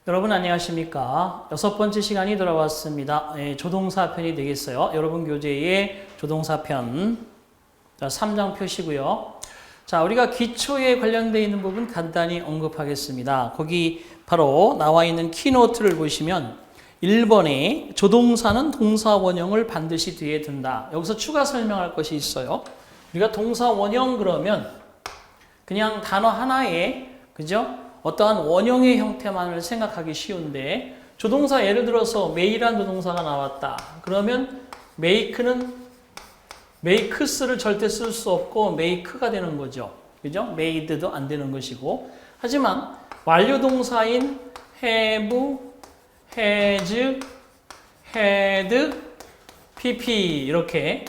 여러분 안녕하십니까? 6번째 시간이 돌아왔습니다. 조동사 편이 되겠어요. 여러분 교재의 조동사 편. 자, 3장 표시고요. 자, 우리가 기초에 관련되어 있는 부분 간단히 언급하겠습니다. 거기 바로 나와 있는 키노트를 보시면 1번에 조동사는 동사 원형을 반드시 뒤에 둔다. 여기서 추가 설명할 것이 있어요. 우리가 동사 원형 그러면 그냥 단어 하나에 그죠? 어떠한 원형의 형태만을 생각하기 쉬운데 조동사 예를 들어서 make란 조동사가 나왔다. 그러면 make는 makes를 절대 쓸 수 없고 make가 되는 거죠. 그죠? made도 안 되는 것이고 하지만 완료 동사인 have, has, had, pp 이렇게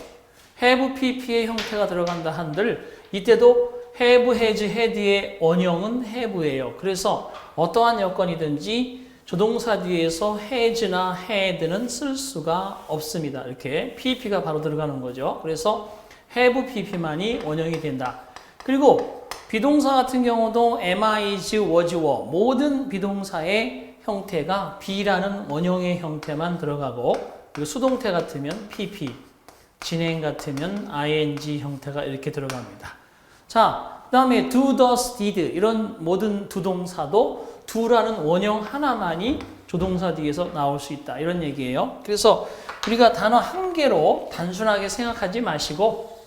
have, pp의 형태가 들어간다 한들 이때도 have, has, had의 원형은 have예요. 그래서 어떠한 여건이든지 조동사 뒤에서 has나 had는 쓸 수가 없습니다. 이렇게 pp가 바로 들어가는 거죠. 그래서 have, pp만이 원형이 된다. 그리고 비동사 같은 경우도 am, is, was, were 모든 비동사의 형태가 be라는 원형의 형태만 들어가고 그리고 수동태 같으면 pp, 진행 같으면 ing 형태가 이렇게 들어갑니다. 자, 그 다음에 do, does, did 이런 모든 두동사도 do라는 원형 하나만이 조동사 뒤에서 나올 수 있다. 이런 얘기예요. 그래서 우리가 단어 한 개로 단순하게 생각하지 마시고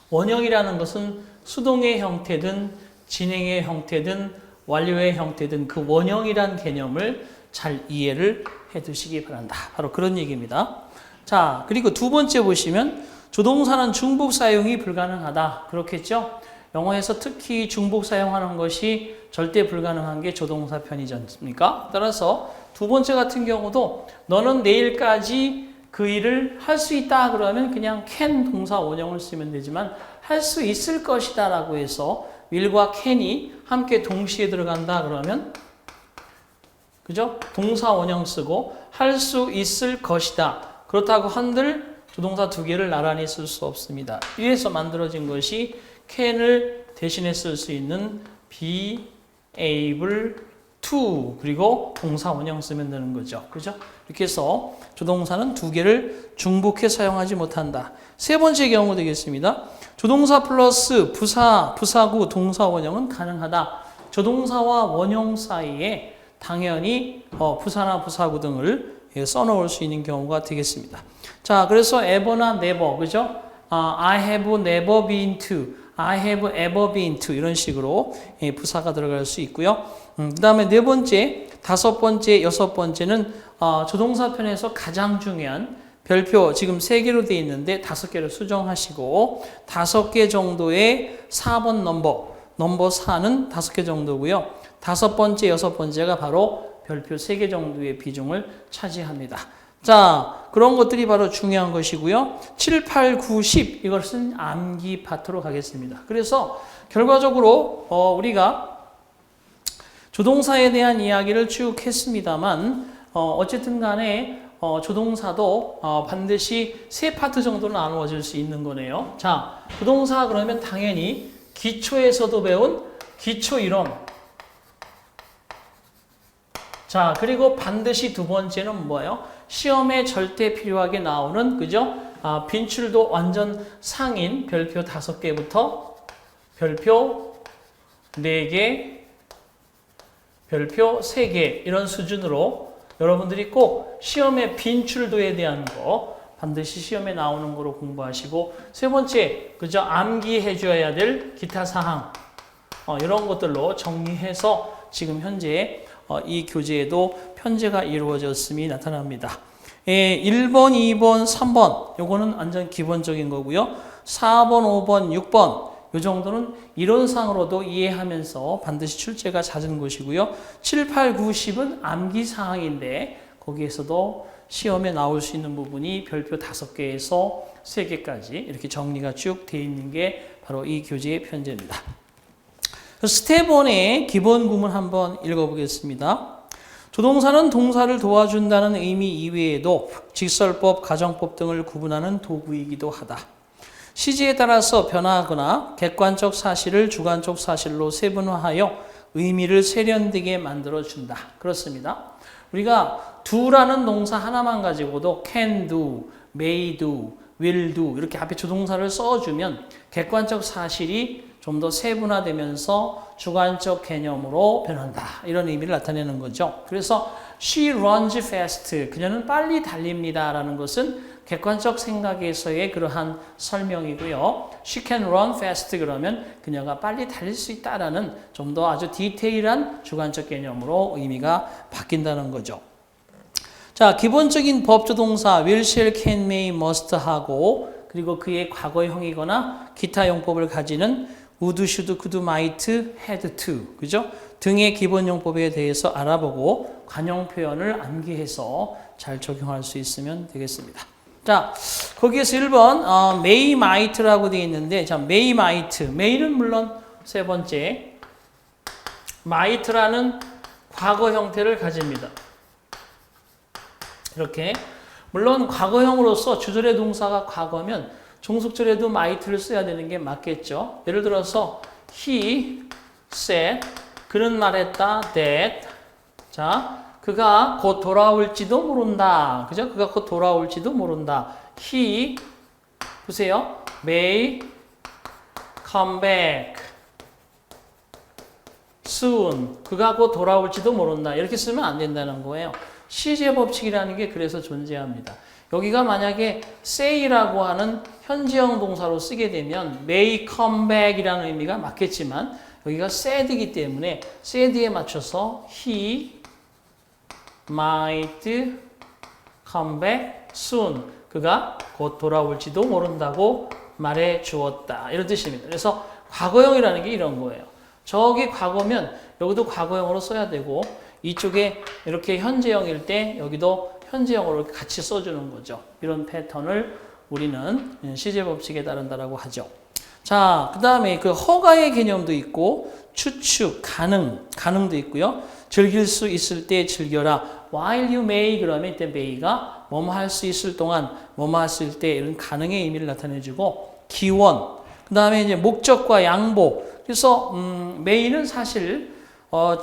원형이라는 것은 수동의 형태든 진행의 형태든 완료의 형태든 그 원형이란 개념을 잘 이해를 해 두시기 바란다. 바로 그런 얘기입니다. 자, 그리고 두 번째 보시면 조동사는 중복 사용이 불가능하다. 그렇겠죠? 영어에서 특히 중복 사용하는 것이 절대 불가능한 게 조동사 편이지 않습니까? 따라서 두 번째 같은 경우도 너는 내일까지 그 일을 할 수 있다 그러면 그냥 can 동사 원형을 쓰면 되지만 할 수 있을 것이다 라고 해서 will과 can이 함께 동시에 들어간다 그러면 그죠? 동사 원형 쓰고 할 수 있을 것이다. 그렇다고 한들 조동사 두 개를 나란히 쓸 수 없습니다. 이래서 만들어진 것이 can을 대신에 쓸 수 있는 be able to 그리고 동사 원형 쓰면 되는 거죠. 그죠? 이렇게 해서 조동사는 두 개를 중복해 사용하지 못한다. 세 번째 경우 되겠습니다. 조동사 플러스 부사, 부사구, 동사 원형은 가능하다. 조동사와 원형 사이에 당연히 부사나 부사구 등을 써놓을 수 있는 경우가 되겠습니다. 자, 그래서 ever나 never, 그죠? I have never been to, I have ever been to 이런 식으로 부사가 들어갈 수 있고요. 그 다음에 네 번째, 다섯 번째, 여섯 번째는 조동사 편에서 가장 중요한 별표 지금 3개로 되어 있는데 5개를 수정하시고 5개 정도의 4번 넘버 4는 5개 정도고요. 다섯 번째, 여섯 번째가 바로 별표 3개 정도의 비중을 차지합니다. 자, 그런 것들이 바로 중요한 것이고요. 7, 8, 9, 10 이것은 암기 파트로 가겠습니다. 그래서 결과적으로 우리가 조동사에 대한 이야기를 쭉 했습니다만 어쨌든 간에 조동사도 반드시 3파트 정도로 나누어질 수 있는 거네요. 자, 조동사 그러면 당연히 기초에서도 배운 기초 이론. 자, 그리고 반드시 두 번째는 뭐예요? 시험에 절대 필요하게 나오는, 그죠? 빈출도 완전 상인 별표 5개부터 별표 4개, 별표 3개 이런 수준으로 여러분들이 꼭 시험의 빈출도에 대한 거 반드시 시험에 나오는 거로 공부하시고 세 번째, 그죠? 암기해 줘야 될 기타 사항 이런 것들로 정리해서 지금 현재 이 교재에도 편제가 이루어졌음이 나타납니다. 1번, 2번, 3번 요거는 완전 기본적인 거고요. 4번, 5번, 6번 요 정도는 이론상으로도 이해하면서 반드시 출제가 잦은 것이고요. 7, 8, 9, 10은 암기 사항인데 거기에서도 시험에 나올 수 있는 부분이 별표 5개에서 3개까지 이렇게 정리가 쭉 되어 있는 게 바로 이 교재의 편제입니다. 스텝 1의 기본 구문 한번 읽어보겠습니다. 조동사는 동사를 도와준다는 의미 이외에도 직설법, 가정법 등을 구분하는 도구이기도 하다. 시제에 따라서 변화하거나 객관적 사실을 주관적 사실로 세분화하여 의미를 세련되게 만들어준다. 그렇습니다. 우리가 do라는 동사 하나만 가지고도 can do, may do, will do 이렇게 앞에 조동사를 써주면 객관적 사실이 좀 더 세분화되면서 주관적 개념으로 변한다. 이런 의미를 나타내는 거죠. 그래서 she runs fast. 그녀는 빨리 달립니다. 라는 것은 객관적 생각에서의 그러한 설명이고요. She can run fast 그러면 그녀가 빨리 달릴 수 있다라는 좀 더 아주 디테일한 주관적 개념으로 의미가 바뀐다는 거죠. 자, 기본적인 법조동사 will, shall, can, may, must 하고 그리고 그의 과거형이거나 기타 용법을 가지는 would, should, could, might, had to 그죠? 등의 기본 용법에 대해서 알아보고 관용 표현을 암기해서 잘 적용할 수 있으면 되겠습니다. 자, 거기에서 1번 may, might라고 되어 있는데 자, may, might. may는 물론 세 번째 might라는 과거 형태를 가집니다. 이렇게 물론 과거형으로서 주절의 동사가 과거면 종속절에도 might를 써야 되는 게 맞겠죠. 예를 들어서 he said 그는 말했다 that 자 그가 곧 돌아올지도 모른다. 그죠? 그가 곧 돌아올지도 모른다. He 보세요. May come back soon. 그가 곧 돌아올지도 모른다. 이렇게 쓰면 안 된다는 거예요. 시제 법칙이라는 게 그래서 존재합니다. 여기가 만약에 say라고 하는 현지형 동사로 쓰게 되면 may come back이라는 의미가 맞겠지만 여기가 said이기 때문에 said에 맞춰서 he might come back soon. 그가 곧 돌아올지도 모른다고 말해 주었다. 이런 뜻입니다. 그래서 과거형이라는 게 이런 거예요. 저기 과거면 여기도 과거형으로 써야 되고 이쪽에 이렇게 현재형일 때 여기도 현재형으로 같이 써주는 거죠. 이런 패턴을 우리는 시제 법칙에 따른다라고 하죠. 자, 그 다음에 그 허가의 개념도 있고 추측, 가능도 있고요. 즐길 수 있을 때 즐겨라. While you may 그러면 이때 may가 뭐뭐 할 수 있을 동안 뭐뭐 했을 때 이런 가능의 의미를 나타내주고 기원. 그 다음에 이제 목적과 양보. 그래서 may는 사실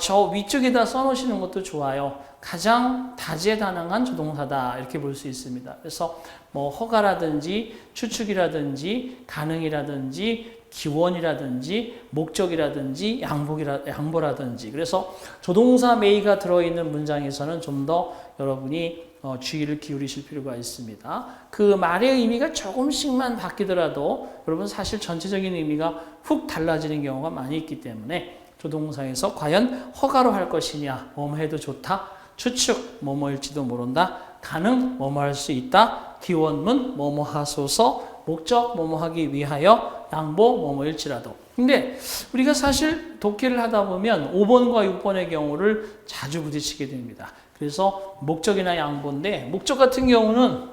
저 위쪽에다 써놓으시는 것도 좋아요. 가장 다재다능한 조동사다 이렇게 볼 수 있습니다. 그래서 뭐 허가라든지 추측이라든지 가능이라든지 기원이라든지 목적이라든지 양보라든지 그래서 조동사 may가 들어있는 문장에서는 좀 더 여러분이 주의를 기울이실 필요가 있습니다. 그 말의 의미가 조금씩만 바뀌더라도 여러분 사실 전체적인 의미가 훅 달라지는 경우가 많이 있기 때문에 조동사에서 과연 허가로 할 것이냐 뭐뭐 해도 좋다 추측 뭐뭐일지도 모른다 가능 뭐뭐 할 수 있다 기원문 뭐뭐 하소서 목적 뭐뭐 하기 위하여 양보 뭐뭐일지라도 근데 우리가 사실 독해를 하다 보면 5번과 6번의 경우를 자주 부딪히게 됩니다. 그래서 목적이나 양보인데 목적 같은 경우는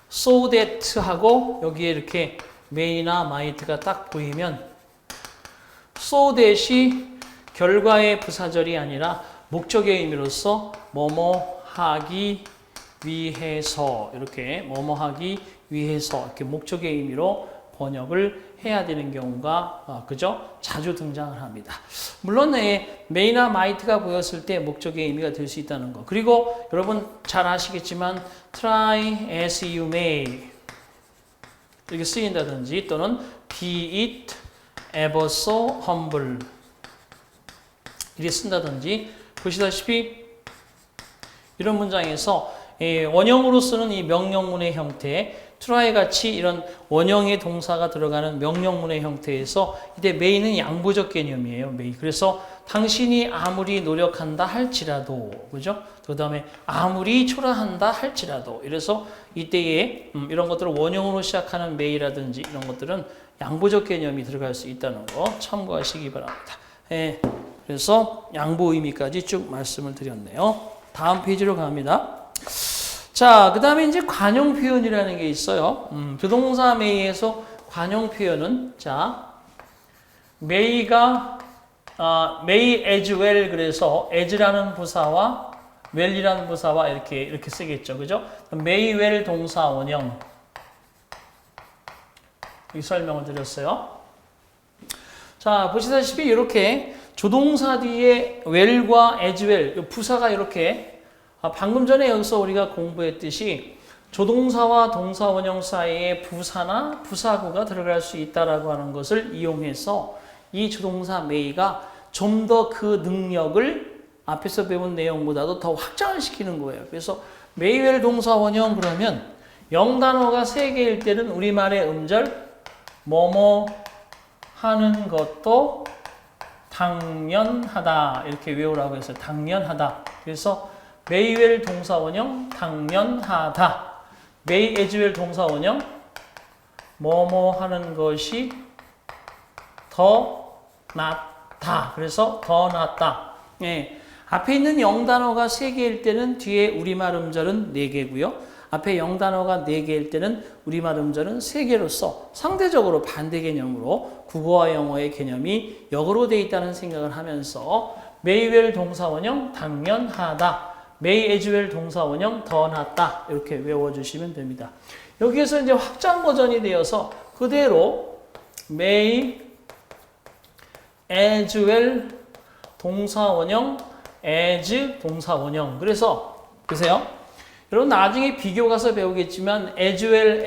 so that 하고 여기에 이렇게 may나 might가 딱 보이면 so that이 결과의 부사절이 아니라 목적의 의미로서 뭐뭐 하기 위해서 이렇게 뭐뭐 하기 위해서 이렇게 목적의 의미로 번역을 해야 되는 경우가 그죠? 자주 등장을 합니다. 물론 may나 might가 보였을 때 목적의 의미가 될 수 있다는 거. 그리고 여러분 잘 아시겠지만 try as you may 이렇게 쓰인다든지 또는 be it ever so humble 이렇게 쓴다든지 보시다시피 이런 문장에서 원형으로 쓰는 이 명령문의 형태 try 같이 이런 원형의 동사가 들어가는 명령문의 형태에서 이때 may는 양보적 개념이에요. may. 그래서 당신이 아무리 노력한다 할지라도 그죠? 그 다음에 아무리 초라한다 할지라도 이래서 이때에 이런 것들을 원형으로 시작하는 may라든지 이런 것들은 양보적 개념이 들어갈 수 있다는 거 참고하시기 바랍니다. 그래서 양보 의미까지 쭉 말씀을 드렸네요. 다음 페이지로 갑니다. 자, 그 다음에 이제 관용 표현이라는 게 있어요. 조동사 may에서 관용 표현은 자, may가 may as well 그래서 as라는 부사와 well이라는 부사와 이렇게 쓰겠죠, 그죠? may well 동사 원형 이 설명을 드렸어요. 자, 보시다시피 이렇게 조동사 뒤에 well과 as well, 부사가 이렇게 방금 전에 여기서 우리가 공부했듯이 조동사와 동사 원형 사이에 부사나 부사구가 들어갈 수 있다라고 하는 것을 이용해서 이 조동사 may가 좀 더 그 능력을 앞에서 배운 내용보다도 더 확장을 시키는 거예요. 그래서 may well 동사 원형 그러면 영단어가 3개일 때는 우리말의 음절 뭐뭐 하는 것도 당연하다 이렇게 외우라고 했어요. 당연하다. 그래서 may well 동사 원형 당연하다. may as well 동사 원형 뭐뭐 하는 것이 더 낫다. 그래서 더 낫다. 예. 앞에 있는 영단어가 3개일 때는 뒤에 우리말 음절은 4개고요. 앞에 영단어가 4개일 때는 우리말 음절은 3개로서 상대적으로 반대 개념으로 국어와 영어의 개념이 역으로 되어 있다는 생각을 하면서 may well 동사 원형 당연하다. may as well 동사 원형 더 낫다. 이렇게 외워주시면 됩니다. 여기에서 이제 확장 버전이 되어서 그대로 may as well 동사 원형 as 동사 원형. 그래서 보세요. 여러분 나중에 비교 가서 배우겠지만 as well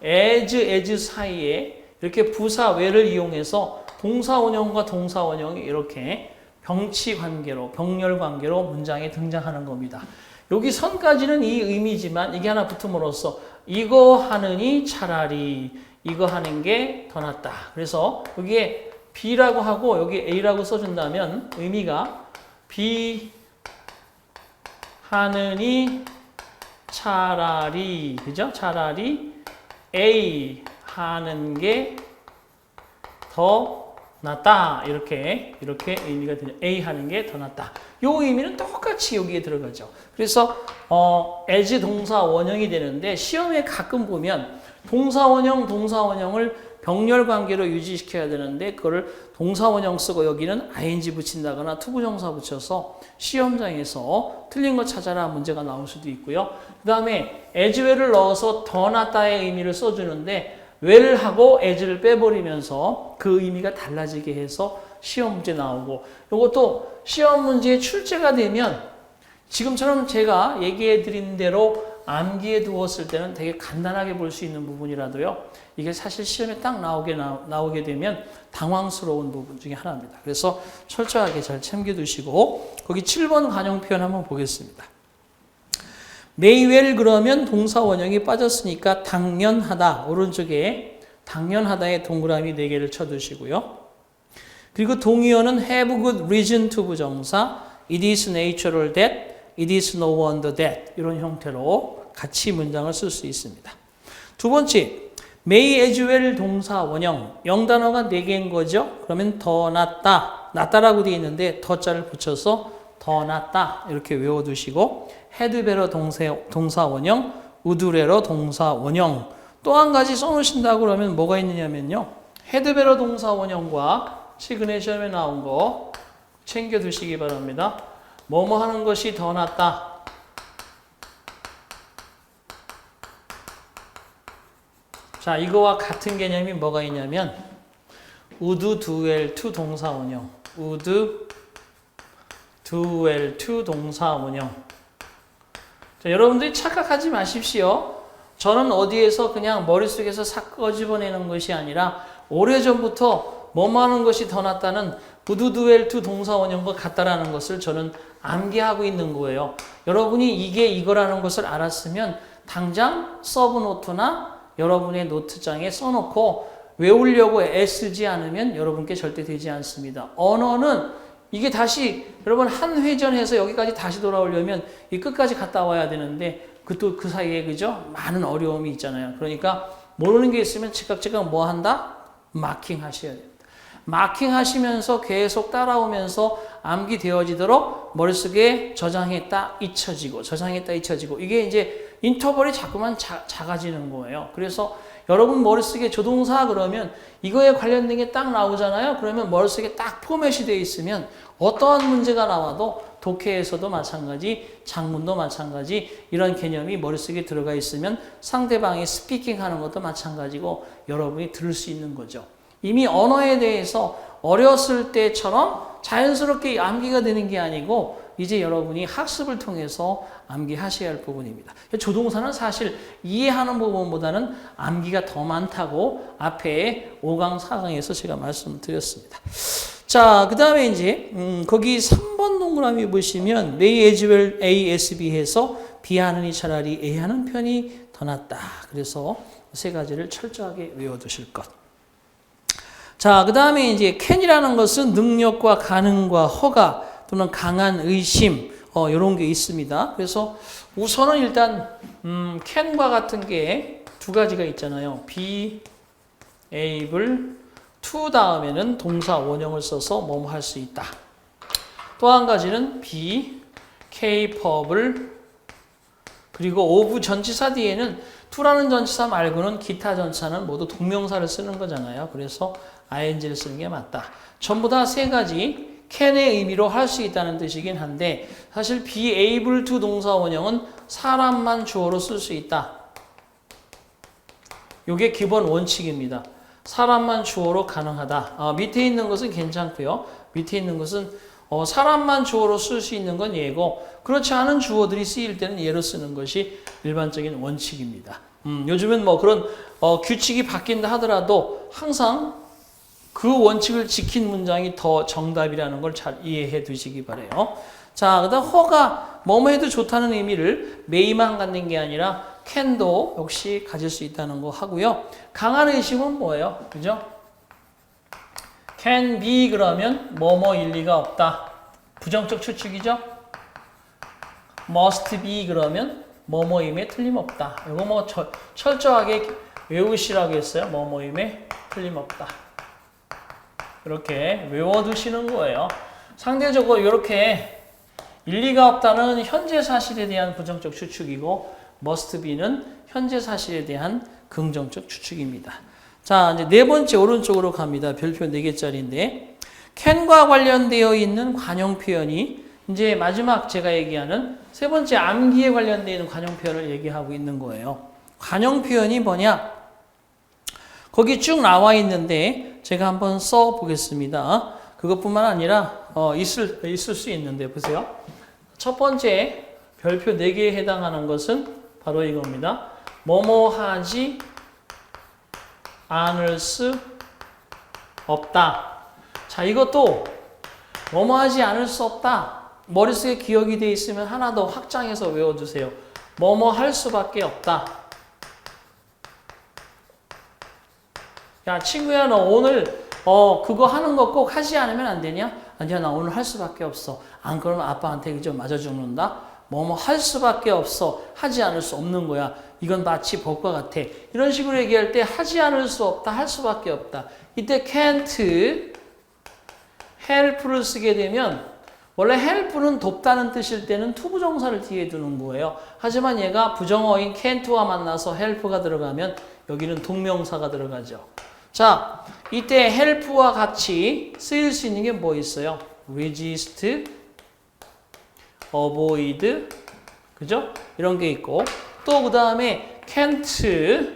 as 사이에 이렇게 부사 well을 이용해서 동사 원형과 동사 원형이 이렇게 병치 관계로 병렬 관계로 문장에 등장하는 겁니다. 여기 선까지는 이 의미지만 이게 하나 붙음으로써 이거 하느니 차라리 이거 하는 게 더 낫다. 그래서 여기에 B라고 하고 여기 A라고 써준다면 의미가 B 하느니 차라리, 그죠? 차라리 A 하는 게 더 낫다. 이렇게 의미가 되죠. A 하는 게 더 낫다. 요 의미는 똑같이 여기에 들어가죠. 그래서 as 동사 원형이 되는데 시험에 가끔 보면 동사 원형을 병렬 관계로 유지시켜야 되는데 그거를 동사 원형 쓰고 여기는 ing 붙인다거나 투부정사 붙여서 시험장에서 틀린 거 찾아라 문제가 나올 수도 있고요. 그 다음에 as well을 넣어서 더 낫다의 의미를 써주는데 well하고 as를 빼버리면서 그 의미가 달라지게 해서 시험 문제 나오고 이것도 시험 문제에 출제가 되면 지금처럼 제가 얘기해 드린 대로 암기해 두었을 때는 되게 간단하게 볼 수 있는 부분이라도요. 이게 사실 시험에 딱 나오게 되면 당황스러운 부분 중에 하나입니다. 그래서 철저하게 잘 챙겨두시고 거기 7번 관용 표현 한번 보겠습니다. may well 그러면 동사 원형이 빠졌으니까 당연하다. 오른쪽에 당연하다의 동그라미 4개를 쳐두시고요. 그리고 동의어는 have good reason to 부정사 it is natural that it is no wonder that 이런 형태로 같이 문장을 쓸 수 있습니다. 두 번째, may as well 동사 원형 영단어가 4개인 거죠. 그러면 더 낫다, 낫다라고 되어 있는데 더자를 붙여서 더 낫다 이렇게 외워두시고 had better 동사 원형, would better 동사 원형 또 한 가지 써놓으신다고 그러면 뭐가 있느냐면요. had better 동사 원형과 최근에 시험에 나온 거 챙겨두시기 바랍니다. 뭐뭐 하는 것이 더 낫다. 자, 이거와 같은 개념이 뭐가 있냐면 would do well to 동사 원형 would do well to 동사 원형. 자, 여러분들이 착각하지 마십시오. 저는 어디에서 그냥 머릿속에서 싹 꺼집어내는 것이 아니라 오래전부터 뭐뭐 하는 것이 더 낫다는 would do well to 동사 원형과 같다라는 것을 저는 암기하고 있는 거예요. 여러분이 이게 이거라는 것을 알았으면 당장 서브노트나 여러분의 노트장에 써놓고 외우려고 애쓰지 않으면 여러분께 절대 되지 않습니다. 언어는 이게 다시 여러분 한 회전해서 여기까지 다시 돌아오려면 이 끝까지 갔다 와야 되는데 그 사이에 그죠? 많은 어려움이 있잖아요. 그러니까 모르는 게 있으면 즉각 뭐 한다? 마킹 하셔야 됩니다. 마킹 하시면서 계속 따라오면서 암기되어지도록 머릿속에 저장했다 잊혀지고 저장했다 잊혀지고 이게 이제 인터벌이 자꾸만 작아지는 거예요. 그래서 여러분 머릿속에 조동사 그러면 이거에 관련된 게 딱 나오잖아요. 그러면 머릿속에 딱 포맷이 되어 있으면 어떠한 문제가 나와도 독해에서도 마찬가지, 작문도 마찬가지 이런 개념이 머릿속에 들어가 있으면 상대방이 스피킹하는 것도 마찬가지고 여러분이 들을 수 있는 거죠. 이미 언어에 대해서 어렸을 때처럼 자연스럽게 암기가 되는 게 아니고 이제 여러분이 학습을 통해서 암기하셔야 할 부분입니다. 조동사는 사실 이해하는 부분보다는 암기가 더 많다고 앞에 5강, 4강에서 제가 말씀을 드렸습니다. 자, 그 다음에 이제 거기 3번 동그라미 보시면 may as well A, S, B 해서 B 하느니 차라리 A 하는 편이 더 낫다. 그래서 세 가지를 철저하게 외워두실 것. 자, 그 다음에 이제 can이라는 것은 능력과 가능과 허가 또는 강한 의심 이런 게 있습니다. 그래서 우선은 일단 can과 같은 게 두 가지가 있잖아요. be able to 다음에는 동사 원형을 써서 뭐뭐 할 수 있다. 또 한 가지는 be capable 그리고 of 전치사 뒤에는 to라는 전치사 말고는 기타 전치사는 모두 동명사를 쓰는 거잖아요. 그래서 ing를 쓰는 게 맞다. 전부 다 세 가지 can의 의미로 할 수 있다는 뜻이긴 한데 사실 be able to 동사 원형은 사람만 주어로 쓸 수 있다. 이게 기본 원칙입니다. 사람만 주어로 가능하다. 밑에 있는 것은 괜찮고요. 밑에 있는 것은 사람만 주어로 쓸 수 있는 건 예고 그렇지 않은 주어들이 쓰일 때는 예로 쓰는 것이 일반적인 원칙입니다. 요즘은 뭐 그런 규칙이 바뀐다 하더라도 항상 그 원칙을 지킨 문장이 더 정답이라는 걸 잘 이해해 두시기 바라요. 자, 그다음 허가 뭐뭐 해도 좋다는 의미를 may만 갖는 게 아니라 can도 역시 가질 수 있다는 거 하고요. 강한 의심은 뭐예요? 그죠? can be 그러면 뭐뭐 일리가 없다. 부정적 추측이죠? must be 그러면 뭐뭐임에 틀림없다. 이거 뭐 철저하게 외우시라고 했어요. 뭐뭐임에 틀림없다. 이렇게 외워두시는 거예요. 상대적으로 이렇게 일리가 없다는 현재 사실에 대한 부정적 추측이고 must be는 현재 사실에 대한 긍정적 추측입니다. 자, 이제 네 번째 오른쪽으로 갑니다. 별표 4개짜리인데 can과 관련되어 있는 관용 표현이 이제 마지막 제가 얘기하는 세 번째 암기에 관련되어 있는 관용 표현을 얘기하고 있는 거예요. 관용 표현이 뭐냐? 거기 쭉 나와 있는데 제가 한번 써 보겠습니다. 그것뿐만 아니라 있을 수 있는데 보세요. 첫 번째 별표 4개에 해당하는 것은 바로 이겁니다. 뭐뭐 하지 않을 수 없다. 자, 이것도 뭐뭐 하지 않을 수 없다. 머릿속에 기억이 돼 있으면 하나 더 확장해서 외워두세요. 뭐뭐 할 수밖에 없다. 야, 친구야, 너 오늘 그거 하는 거 꼭 하지 않으면 안 되냐? 아니야, 나 오늘 할 수밖에 없어. 안 그러면 아빠한테 좀 맞아 죽는다. 뭐뭐 할 수밖에 없어. 하지 않을 수 없는 거야. 이건 마치 법과 같아. 이런 식으로 얘기할 때 하지 않을 수 없다, 할 수밖에 없다. 이때 can't, help를 쓰게 되면 원래 help는 돕다는 뜻일 때는 투부정사를 뒤에 두는 거예요. 하지만 얘가 부정어인 can't와 만나서 help가 들어가면 여기는 동명사가 들어가죠. 자, 이때 help와 같이 쓰일 수 있는 게 뭐 있어요? resist, avoid, 그죠? 이런 게 있고 또 그 다음에 can't,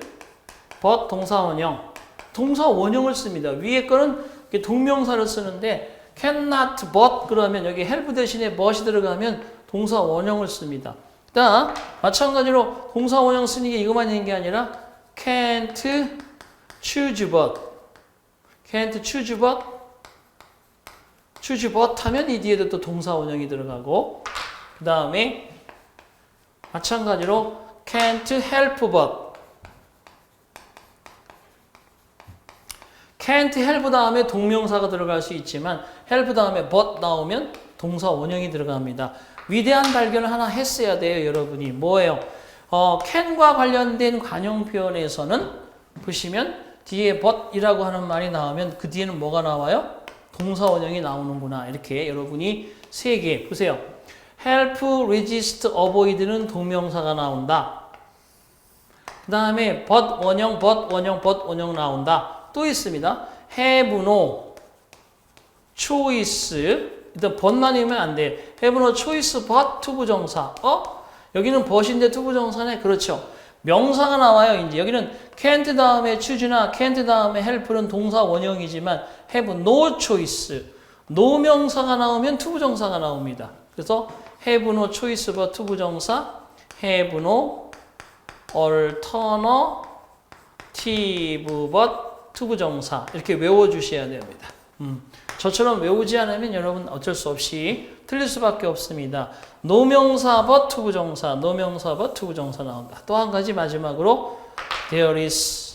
but 동사 원형. 동사 원형을 씁니다. 위에 거는 동명사를 쓰는데 cannot, but 그러면 여기 help 대신에 but이 들어가면 동사 원형을 씁니다. 그다음 마찬가지로 동사 원형 쓰는 게 이것만 있는 게 아니라 can't choose but, can't choose but, choose but 하면 이 뒤에도 또 동사 원형이 들어가고 그 다음에 마찬가지로 can't help but, can't help 다음에 동명사가 들어갈 수 있지만 help 다음에 but 나오면 동사 원형이 들어갑니다. 위대한 발견을 하나 했어야 돼요, 여러분이. 뭐예요? can과 관련된 관용 표현에서는 보시면 뒤에 but이라고 하는 말이 나오면 그 뒤에는 뭐가 나와요? 동사 원형이 나오는구나. 이렇게 여러분이 3개 보세요. help, resist, avoid는 동명사가 나온다. 그 다음에 but 원형, but 원형, but 원형 나온다. 또 있습니다. have no choice. 일단 but만 이면 안 돼. have no choice but 투부정사. 여기는 but인데 투부정사네. 그렇죠. 명사가 나와요. 이제 여기는 can't 다음에 choose나 can't 다음에 help는 동사 원형이지만 have no choice. 노명사가 나오면 투부정사가 나옵니다. 그래서 have no choice but 투부정사, have no alternative but 투부정사 이렇게 외워주셔야 됩니다. 저처럼 외우지 않으면 여러분 어쩔 수 없이 틀릴 수밖에 없습니다. 노명사 but 투부정사, 노명사 but 투부정사 나온다. 또 한 가지 마지막으로 there is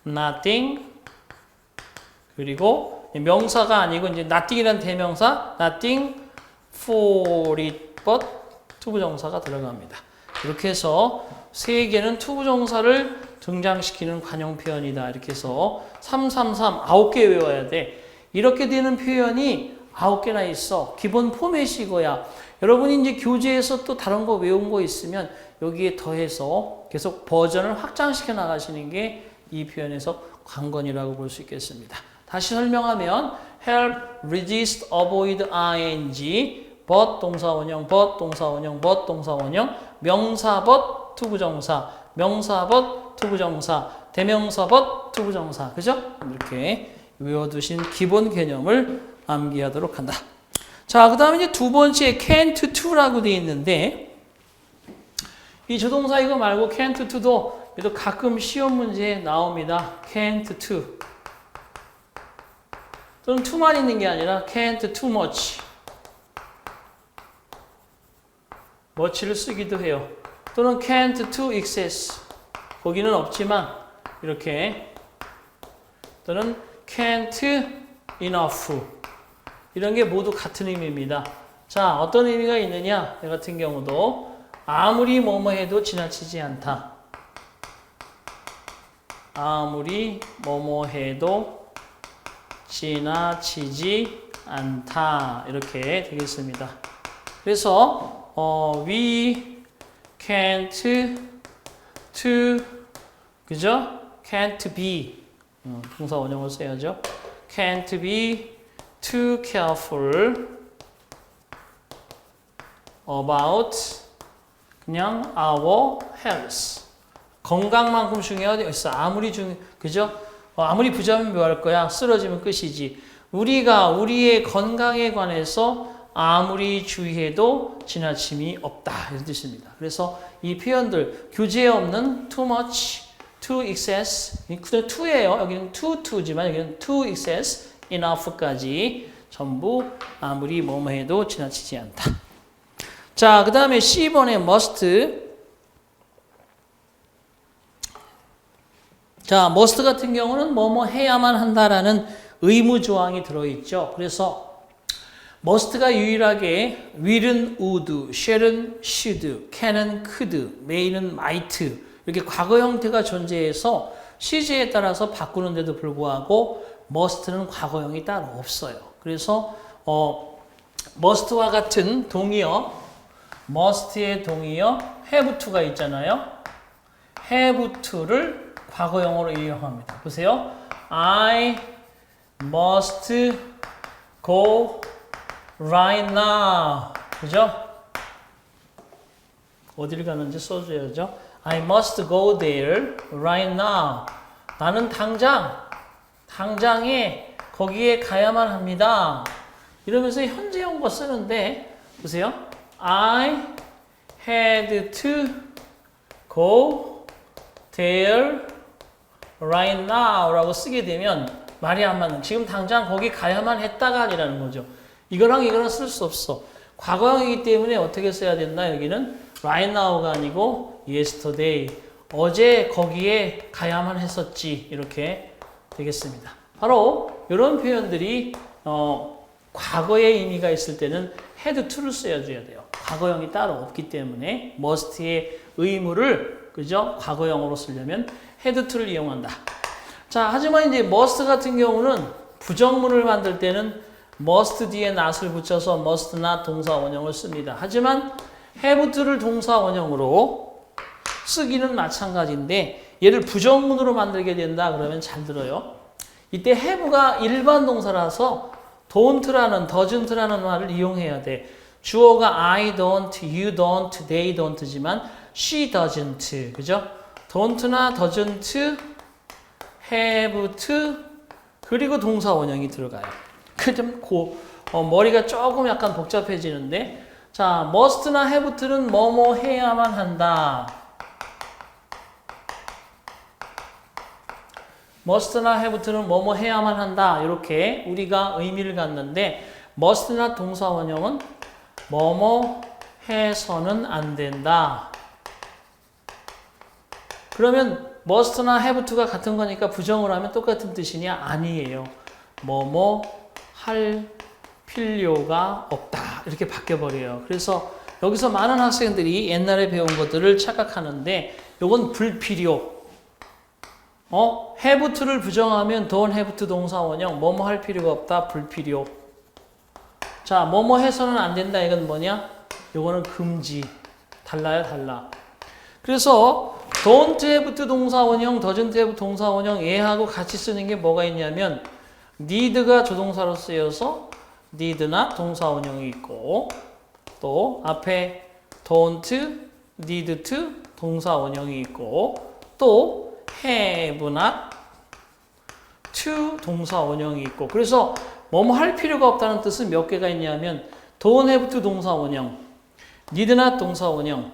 nothing 그리고 명사가 아니고 이제 nothing이란 대명사 nothing for it but 투부정사가 들어갑니다. 이렇게 해서 세 개는 투부정사를 등장시키는 관용 표현이다. 이렇게 해서 333 9개 외워야 돼. 이렇게 되는 표현이 9개나 있어. 기본 포맷이 이거야. 여러분이 이제 교재에서 또 다른 거 외운 거 있으면 여기에 더해서 계속 버전을 확장시켜 나가시는 게 이 표현에서 관건이라고 볼 수 있겠습니다. 다시 설명하면 help, resist, avoid, ing, but 동사원형, but 동사원형, but 동사원형, 명사 but 투부정사, 명사 but 투부정사, 대명사 but 투부정사. 그죠? 이렇게 외워두신 기본 개념을 암기하도록 한다. 자, 그 다음에 이제 두 번째 can't to라고 되어 있는데 이 조동사 이거 말고 can't to도 그래도 가끔 시험 문제에 나옵니다. can't to. 또는 to만 있는 게 아니라 can't too much. much를 쓰기도 해요. 또는 can't too excess. 거기는 없지만 이렇게 또는 can't enough. 이런 게 모두 같은 의미입니다. 자, 어떤 의미가 있느냐? 이 같은 경우도 아무리 뭐뭐 해도 지나치지 않다. 아무리 뭐뭐 해도 지나치지 않다. 이렇게 되겠습니다. 그래서 we can't to 그죠? can't be 동사 원형을 써야죠. can't be too careful about 그냥 our health. 건강만큼 중요한 게 있어. 그죠? 아무리 부자면 뭐 할 거야? 쓰러지면 끝이지. 우리가 우리의 건강에 관해서 아무리 주의해도 지나침이 없다. 이런 뜻입니다. 그래서 이 표현들 교재에 없는 too much, too excess, 그냥 to예요. 여기는 to지만 여기는 too excess, enough까지 전부 아무리 뭐뭐 해도 지나치지 않다. 자, 그 다음에 C번에 must. 자, must 같은 경우는 뭐뭐 해야만 한다라는 의무 조항이 들어있죠. 그래서 must가 유일하게 will은 would, shall은 should, can은 could, may는 might 이렇게 과거 형태가 존재해서 시제에 따라서 바꾸는데도 불구하고 must는 과거형이 따로 없어요. 그래서 must와 같은 동의어, must의 동의어 have to가 있잖아요. have to를 과거형으로 이용합니다. 보세요. I must go right now. 그죠? 어디를 가는지 써줘야죠. I must go there right now. 나는 당장에 거기에 가야만 합니다. 이러면서 현재형과 쓰는데 보세요. I had to go there right now 라고 쓰게 되면 말이 안 맞는 지금 당장 거기 가야만 했다가 아니라는 거죠. 이거랑 쓸 수 없어. 과거형이기 때문에 어떻게 써야 된다? 여기는 right now가 아니고 yesterday. 어제 거기에 가야만 했었지. 이렇게 되겠습니다. 바로 이런 표현들이 과거의 의미가 있을 때는 had to를 써줘야 돼요. 과거형이 따로 없기 때문에 must의 의무를 그죠? 과거형으로 쓰려면 had to를 이용한다. 자, 하지만 이제 must 같은 경우는 부정문을 만들 때는 must 뒤에 not을 붙여서 must not 동사 원형을 씁니다. 하지만 have to를 동사 원형으로 쓰기는 마찬가지인데 얘를 부정문으로 만들게 된다 그러면 잘 들어요. 이때 have가 일반 동사라서 don't라는 doesn't라는 말을 이용해야 돼. 주어가 I don't, you don't, they don't지만 she doesn't. 그죠? don't나 doesn't have to 그리고 동사 원형이 들어가요. 그 좀 머리가 조금 약간 복잡해지는데, 자, must나 have는 뭐뭐 해야만 한다. must나 have는 뭐뭐 해야만 한다. 이렇게 우리가 의미를 갖는데, must나 동사 원형은 뭐뭐 해서는 안 된다. 그러면 must나 have to가 같은 거니까 부정을 하면 똑같은 뜻이냐? 아니에요. 뭐뭐 할 필요가 없다. 이렇게 바뀌어버려요. 그래서 여기서 많은 학생들이 옛날에 배운 것들을 착각하는데 이건 불필요. have to를 부정하면 don't have to 동사 원형 뭐뭐 할 필요가 없다. 불필요. 자, 뭐뭐 해서는 안 된다. 이건 뭐냐? 이거는 금지. 달라요, 달라. 그래서 don't have to 동사 원형, doesn't have 동사 원형 얘하고 같이 쓰는 게 뭐가 있냐면 need가 조동사로 쓰여서 need나 동사 원형이 있고 또 앞에 don't, need to 동사 원형이 있고 또 have not to 동사 원형이 있고 그래서 뭐뭐 할 필요가 없다는 뜻은 몇 개가 있냐면 don't have to 동사 원형, need not 동사 원형,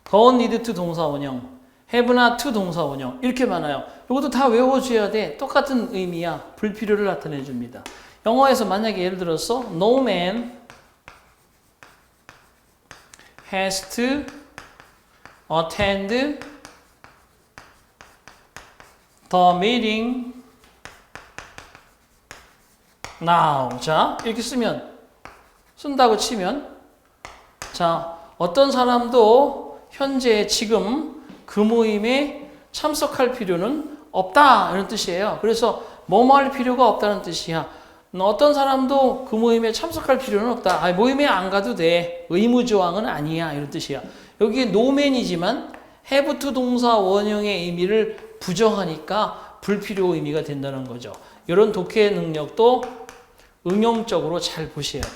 don't need to 동사 원형, have not to 동사 원형 이렇게 많아요. 이것도 다 외워줘야 돼. 똑같은 의미야. 불필요를 나타내 줍니다. 영어에서 만약에 예를 들어서 No man has to attend the meeting now. 자, 이렇게 쓴다고 치면 자, 어떤 사람도 현재 지금 그 모임에 참석할 필요는 없다 이런 뜻이에요. 그래서 뭐뭐 할 필요가 없다는 뜻이야. 어떤 사람도 그 모임에 참석할 필요는 없다. 모임에 안 가도 돼. 의무조항은 아니야 이런 뜻이야. 여기에 노맨이지만 have to 동사 원형의 의미를 부정하니까 불필요 의미가 된다는 거죠. 이런 독해 능력도 응용적으로 잘 보셔야 돼.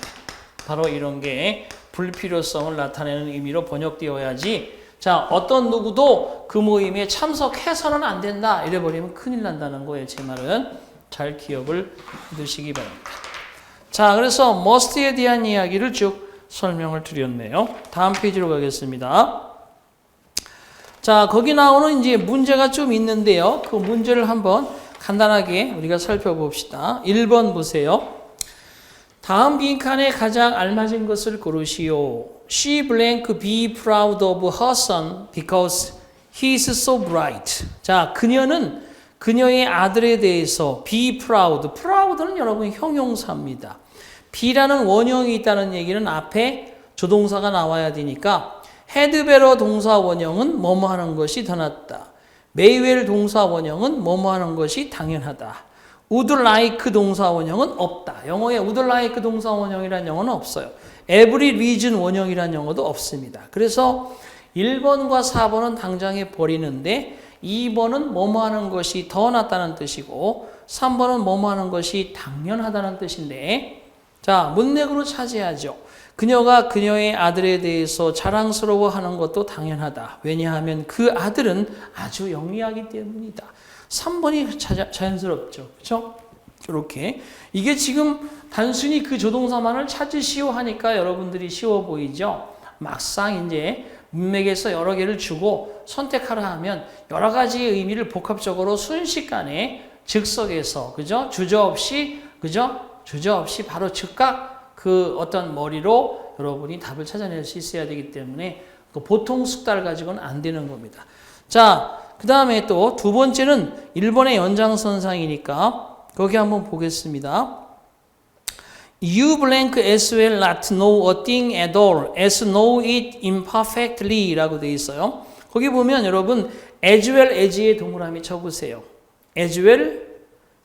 바로 이런 게 불필요성을 나타내는 의미로 번역되어야지. 자, 어떤 누구도 그 모임에 참석해서는 안 된다. 이래버리면 큰일 난다는 거예요. 제 말은 잘 기억을 해두시기 바랍니다. 자, 그래서 must에 대한 이야기를 쭉 설명을 드렸네요. 다음 페이지로 가겠습니다. 자, 거기 나오는 이제 문제가 좀 있는데요. 그 문제를 한번 간단하게 우리가 살펴봅시다. 1번 보세요. 다음 빈칸에 가장 알맞은 것을 고르시오. She blank be proud of her son because he is so bright. 자, 그녀는 그녀의 아들에 대해서 be proud. proud는 여러분 형용사입니다. be라는 원형이 있다는 얘기는 앞에 조동사가 나와야 되니까 had better 동사 원형은 뭐뭐 하는 것이 더 낫다. may well 동사 원형은 뭐뭐 하는 것이 당연하다. would like 동사 원형은 없다. 영어에 would like 동사 원형이라는 영어는 없어요. every reason 원형이라는 영어도 없습니다. 그래서 1번과 4번은 당장에 버리는데 2번은 뭐뭐 하는 것이 더 낫다는 뜻이고 3번은 뭐뭐 하는 것이 당연하다는 뜻인데 자, 문맥으로 차지하죠. 그녀가 그녀의 아들에 대해서 자랑스러워하는 것도 당연하다. 왜냐하면 그 아들은 아주 영리하기 때문이다. 3번이 자연스럽죠. 그렇죠? 이렇게 이게 지금 단순히 그 조동사만을 찾으시오 하니까 여러분들이 쉬워 보이죠. 막상 이제 문맥에서 여러 개를 주고 선택하라 하면 여러 가지의 의미를 복합적으로 순식간에 즉석에서 그죠? 주저없이 바로 즉각 그 어떤 머리로 여러분이 답을 찾아낼 수 있어야 되기 때문에 그 보통 숙달 가지고는 안 되는 겁니다. 자, 그 다음에 또 두 번째는 1번의 연장선상이니까 거기 한번 보겠습니다. You blank as well not know a thing at all as know it imperfectly 라고 되어 있어요. 거기 보면 여러분 as well as의 동그라미 쳐보세요. as well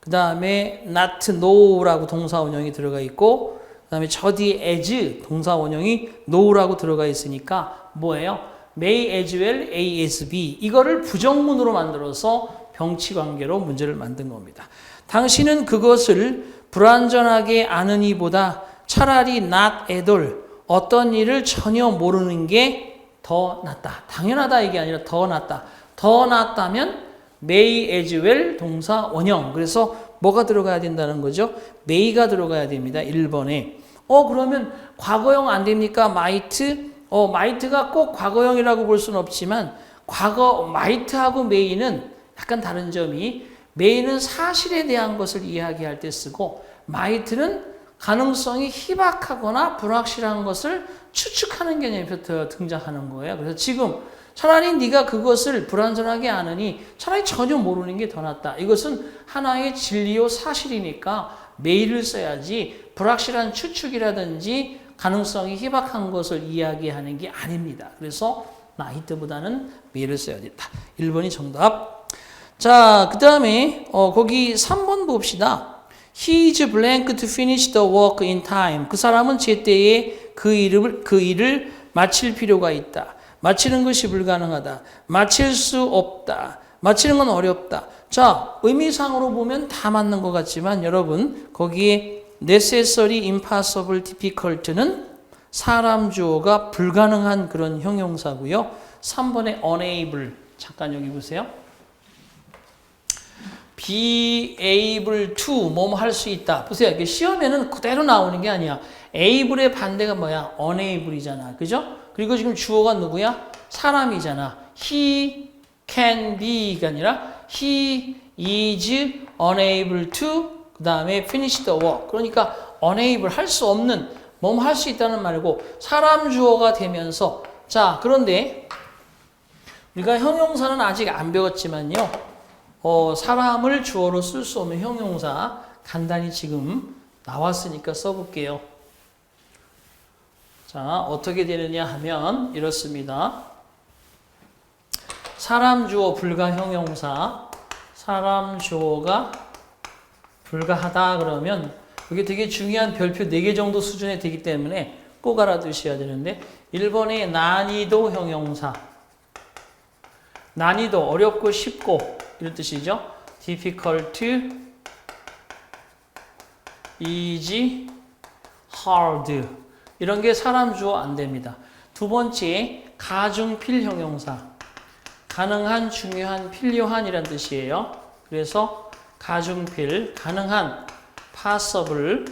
그 다음에 not know라고 동사 원형이 들어가 있고 그 다음에 저 뒤에 as 동사 원형이 know라고 들어가 있으니까 뭐예요? may as well A as B 이거를 부정문으로 만들어서 병치관계로 문제를 만든 겁니다. 당신은 그것을 불완전하게 아는 이보다 차라리 not at all 어떤 일을 전혀 모르는 게 더 낫다. 당연하다 이게 아니라 더 낫다. 더 낫다면 may as well 동사 원형 그래서 뭐가 들어가야 된다는 거죠? may가 들어가야 됩니다. 1번에. 그러면 과거형 안 됩니까? might? might가 꼭 과거형이라고 볼 수는 없지만 might하고 may는 약간 다른 점이 may는 사실에 대한 것을 이야기할 때 쓰고 might는 가능성이 희박하거나 불확실한 것을 추측하는 개념부터 등장하는 거예요. 그래서 지금 차라리 네가 그것을 불완전하게 아느니 차라리 전혀 모르는 게 더 낫다. 이것은 하나의 진리요 사실이니까 may를 써야지 불확실한 추측이라든지 가능성이 희박한 것을 이야기하는 게 아닙니다. 그래서 might보다는 may를 써야 된다. 1번이 정답. 자, 그 다음에 거기 3번 봅시다. He is blank to finish the work in time. 그 사람은 제때에 그 일을 마칠 필요가 있다. 마치는 것이 불가능하다. 마칠 수 없다. 마치는 건 어렵다. 자, 의미상으로 보면 다 맞는 것 같지만 여러분 거기에 necessary, impossible, difficult는 사람 주어가 불가능한 그런 형용사고요. 3번의 unable, 잠깐 여기 보세요. be able to 뭐뭐 할 수 있다. 보세요. 이게 시험에는 그대로 나오는 게 아니야. able의 반대가 뭐야? unable이잖아. 그죠? 그리고 지금 주어가 누구야? 사람이잖아. he can be가 아니라 he is unable to 그 다음에 finish the work. 그러니까 unable 할 수 없는 뭐뭐 할 수 있다는 말고 사람 주어가 되면서 자 그런데 우리가 형용사는 아직 안 배웠지만요. 사람을 주어로 쓸 수 없는 형용사 간단히 지금 나왔으니까 써볼게요. 자, 어떻게 되느냐 하면 이렇습니다. 사람 주어 불가 형용사, 사람 주어가 불가하다 그러면 이게 되게 중요한 별표 4개 정도 수준에 되기 때문에 꼭 알아두셔야 되는데 1번의 난이도 형용사, 난이도 어렵고 쉽고 이런 뜻이죠. difficult, easy, hard 이런 게 사람 주어 안 됩니다. 두 번째 가중필 형용사 가능한, 중요한, 필요한 이란 뜻이에요. 그래서 가중필, 가능한, possible,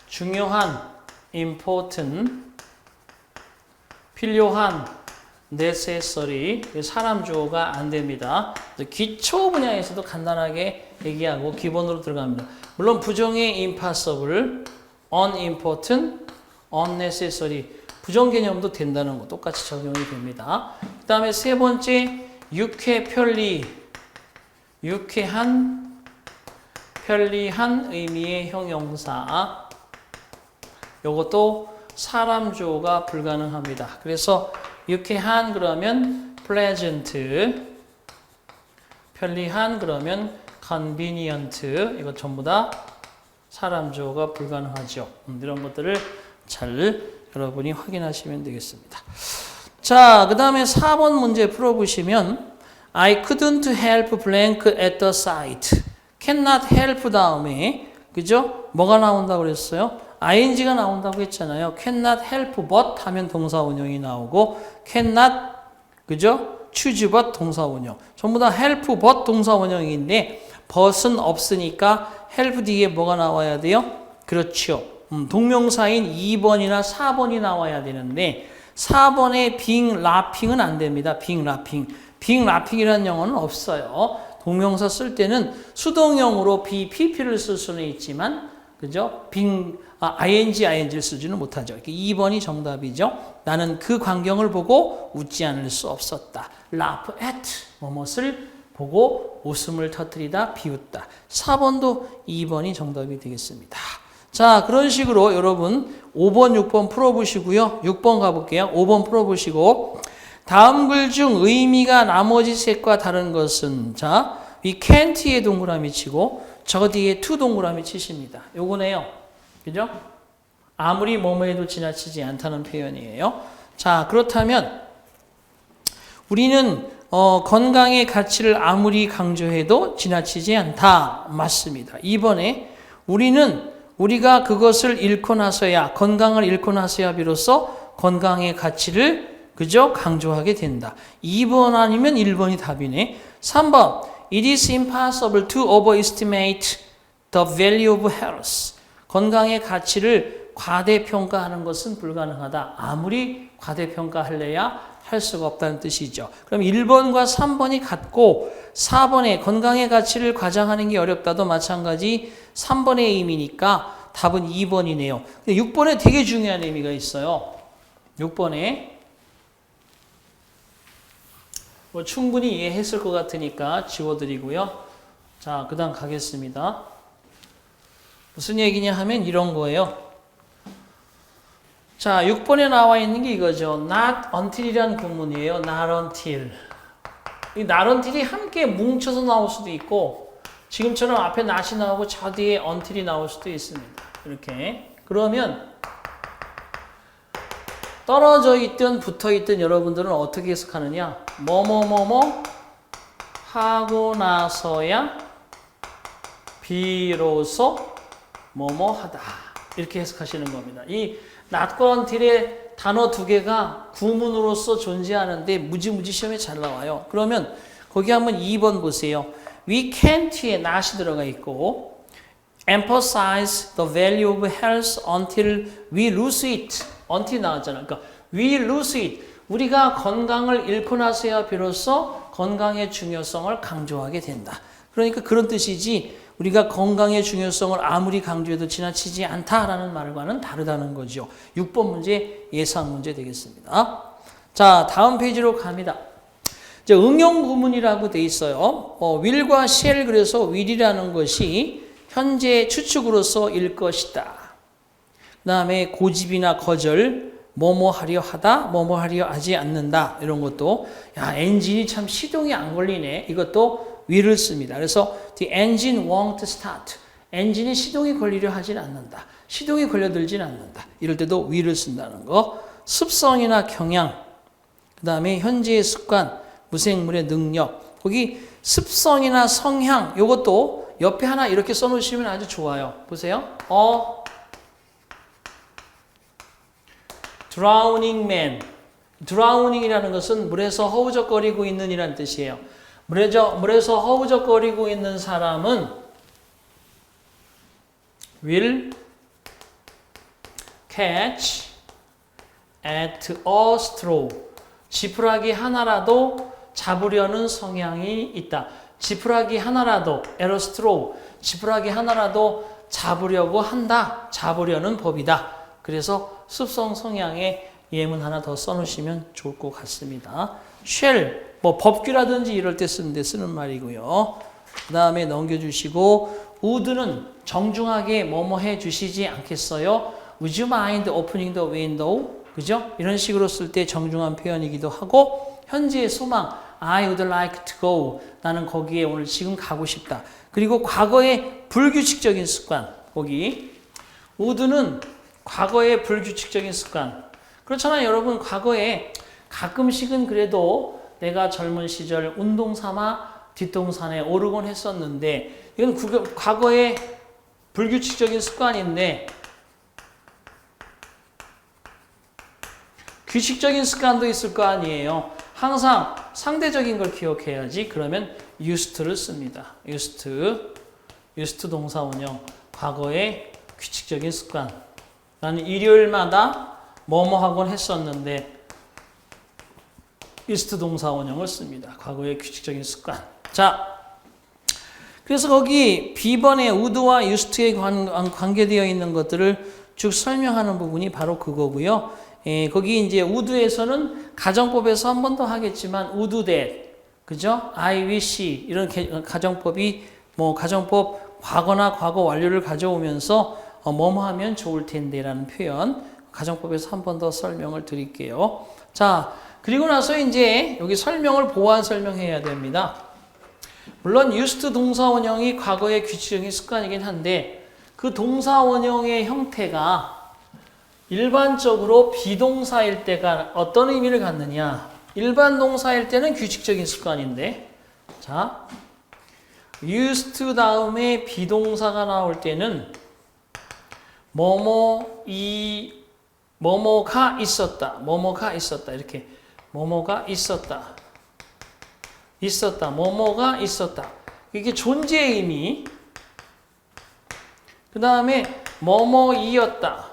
중요한, important, 필요한, necessary, 사람 주어가 안 됩니다. 기초 분야에서도 간단하게 얘기하고 기본으로 들어갑니다. 물론 부정의 impossible, unimportant, unnecessary 부정 개념도 된다는 거 똑같이 적용이 됩니다. 그 다음에 세 번째 유쾌, 편리, 유쾌한, 편리한 의미의 형용사 이것도 사람 주어가 불가능합니다. 그래서 유쾌한 그러면 pleasant, 편리한 그러면 convenient 이거 전부 다 사람 주어가 불가능하죠. 이런 것들을 잘 여러분이 확인하시면 되겠습니다. 자, 그 다음에 4번 문제 풀어보시면 I couldn't help blank at the sight. cannot help 다음에 그죠? 뭐가 나온다고 그랬어요? ing가 나온다고 했잖아요. cannot help but 하면 동사원형이 나오고 cannot 그죠? choose but 동사원형. 전부 다 help but 동사원형인데 but은 없으니까 help 뒤에 뭐가 나와야 돼요? 그렇죠. 동명사인 2번이나 4번이 나와야 되는데 4번에 being laughing은 안 됩니다. being laughing. being laughing이라는 영어는 없어요. 동명사 쓸 때는 수동형으로 be, pp를 쓸 수는 있지만 그죠? ing를 쓰지는 못하죠. 2번이 정답이죠. 나는 그 광경을 보고 웃지 않을 수 없었다. laugh at 무엇을 보고 웃음을 터뜨리다, 비웃다. 4번도 2번이 정답이 되겠습니다. 자, 그런 식으로 여러분 5번, 6번 풀어보시고요. 6번 가볼게요. 5번 풀어보시고 다음 글 중 의미가 나머지 셋과 다른 것은 자, 이 can't에 동그라미 치고 저 뒤에 to 동그라미 치십니다. 요거네요. 그죠? 아무리 뭐뭐 해도 지나치지 않다는 표현이에요. 자, 그렇다면 우리는 건강의 가치를 아무리 강조해도 지나치지 않다. 맞습니다. 이번에 우리가 그것을 잃고 나서야 건강을 잃고 나서야 비로소 건강의 가치를 그죠? 강조하게 된다. 2번 아니면 1번이 답이네. 3번 It is impossible to overestimate the value of health. 건강의 가치를 과대평가하는 것은 불가능하다. 아무리 과대평가할래야 할 수가 없다는 뜻이죠. 그럼 1번과 3번이 같고 4번에 건강의 가치를 과장하는 게 어렵다도 마찬가지 3번의 의미니까 답은 2번이네요. 근데 6번에 되게 중요한 의미가 있어요. 6번에 뭐 충분히 이해했을 것 같으니까 지워드리고요. 자, 그 다음 가겠습니다. 무슨 얘기냐 하면 이런 거예요. 자, 6번에 나와 있는 게 이거죠. Not until이라는 구문이에요. Not until. 이 not until이 함께 뭉쳐서 나올 수도 있고 지금처럼 앞에 not이 나오고 저 뒤에 until이 나올 수도 있습니다. 이렇게. 그러면 떨어져 있든 붙어 있든 여러분들은 어떻게 해석하느냐? 뭐뭐뭐뭐 하고 나서야 비로소 뭐뭐 하다. 이렇게 해석하시는 겁니다. 이 not과 until의 단어 두 개가 구문으로서 존재하는데 무지무지 시험에 잘 나와요. 그러면 거기 한번 2번 보세요. We can't에 not이 들어가 있고 emphasize the value of health until we lose it. until 나왔잖아요. 그러니까 we lose it. 우리가 건강을 잃고 나서야 비로소 건강의 중요성을 강조하게 된다. 그러니까 그런 뜻이지 우리가 건강의 중요성을 아무리 강조해도 지나치지 않다라는 말과는 다르다는 거죠. 6번 문제 예상 문제 되겠습니다. 자, 다음 페이지로 갑니다. 이제 응용 구문이라고 돼 있어요. will과 shall 그래서 will이라는 것이 현재 추측으로서 일 것이다. 그 다음에 고집이나 거절, 뭐뭐 하려 하다, 뭐뭐 하려 하지 않는다. 이런 것도 야 엔진이 참 시동이 안 걸리네. 이것도 will을 씁니다. 그래서 the engine won't start. 엔진이 시동이 걸리려 하진 않는다. 시동이 걸려들진 않는다. 이럴 때도 will을 쓴다는 거. 습성이나 경향, 그 다음에 현재의 습관, 무생물의 능력. 거기 습성이나 성향 이것도 옆에 하나 이렇게 써놓으시면 아주 좋아요. 보세요. drowning man. drowning이라는 것은 물에서 허우적거리고 있는 이란 뜻이에요. 물에서 허우적거리고 있는 사람은 will catch at a straw. 지푸라기 하나라도 잡으려는 성향이 있다. 지푸라기 하나라도 at a straw. 지푸라기 하나라도 잡으려고 한다. 잡으려는 법이다. 그래서 습성 성향의 예문 하나 더 써놓으시면 좋을 것 같습니다. shall 뭐 법규라든지 이럴 때 쓰는 말이고요. 그 다음에 넘겨주시고 would는 정중하게 뭐뭐 해주시지 않겠어요? Would you mind opening the window? 그죠? 이런 식으로 쓸 때 정중한 표현이기도 하고 현재의 소망 I would like to go. 나는 거기에 오늘 지금 가고 싶다. 그리고 과거의 불규칙적인 습관 거기 would는 과거의 불규칙적인 습관 그렇잖아요. 여러분 과거에 가끔씩은 그래도 내가 젊은 시절 운동 삼아 뒷동산에 오르곤 했었는데 이건 과거의 불규칙적인 습관인데 규칙적인 습관도 있을 거 아니에요. 항상 상대적인 걸 기억해야지. 그러면 used를 씁니다. used 동사 원형 과거의 규칙적인 습관 나는 일요일마다 뭐뭐 하곤 했었는데 used 동사 원형을 씁니다. 과거의 규칙적인 습관. 자, 그래서 거기 B번에 would와 used에 관계되어 있는 것들을 쭉 설명하는 부분이 바로 그거고요. 거기 이제 would에서는 가정법에서 한 번 더 하겠지만 would that, 그죠? I wish 이런 가정법이 뭐 가정법 과거나 과거 완료를 가져오면서 뭐뭐 하면 좋을 텐데라는 표현 가정법에서 한 번 더 설명을 드릴게요. 자, 그리고 나서 이제 여기 설명을 보완 설명해야 됩니다. 물론 used 동사 원형이 과거의 규칙적인 습관이긴 한데 그 동사 원형의 형태가 일반적으로 비동사일 때가 어떤 의미를 갖느냐. 일반 동사일 때는 규칙적인 습관인데 자, used 다음에 비동사가 나올 때는 뭐뭐가 있었다. 뭐뭐가 있었다. 이렇게 뭐뭐가 있었다. 뭐뭐가 있었다. 이게 존재의 의미. 그 다음에 뭐뭐이었다.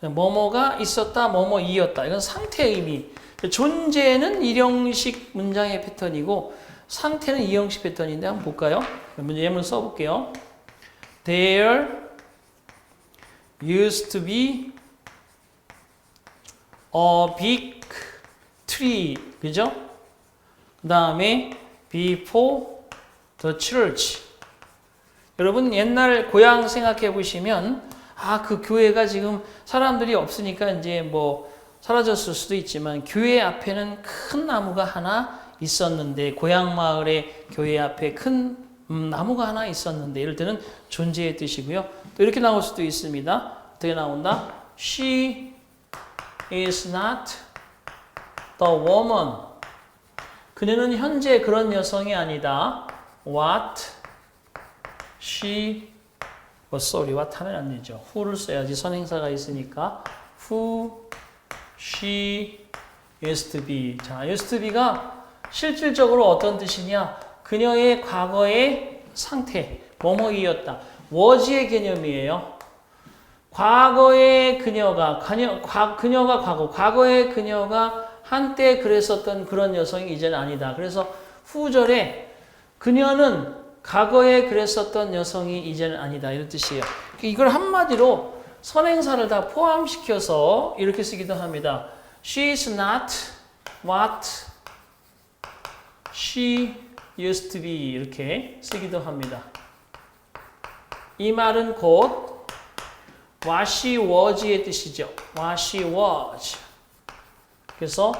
뭐뭐가 있었다, 뭐뭐이었다. 이건 상태의 의미. 존재는 1형식 문장의 패턴이고 상태는 2형식 패턴인데 한번 볼까요? 먼저 예문 써볼게요. There used to be a big tree. 그죠? 그 다음에 before the church. 여러분 옛날 고향 생각해 보시면 그 교회가 지금 사람들이 없으니까 이제 뭐 사라졌을 수도 있지만 교회 앞에는 큰 나무가 하나 있었는데 고향 마을의 교회 앞에 큰 나무가 하나 있었는데 이럴 때는 존재의 뜻이고요. 또 이렇게 나올 수도 있습니다. 어떻게 나온다? She is not the woman. 그녀는 현재 그런 여성이 아니다. What she what 하면 안 되죠. who를 써야지 선행사가 있으니까 who she used to be. 자, used to be가 실질적으로 어떤 뜻이냐? 그녀의 과거의 상태, 뭐뭐이었다. was의 개념이에요. 과거의 그녀가 과거의 그녀가 한때 그랬었던 그런 여성이 이제는 아니다. 그래서 후절에 그녀는 과거에 그랬었던 여성이 이제는 아니다. 이런 뜻이에요. 이걸 한마디로 선행사를 다 포함시켜서 이렇게 쓰기도 합니다. She is not what she used to be. 이렇게 쓰기도 합니다. 이 말은 곧 what she was의 뜻이죠. what she was. 그래서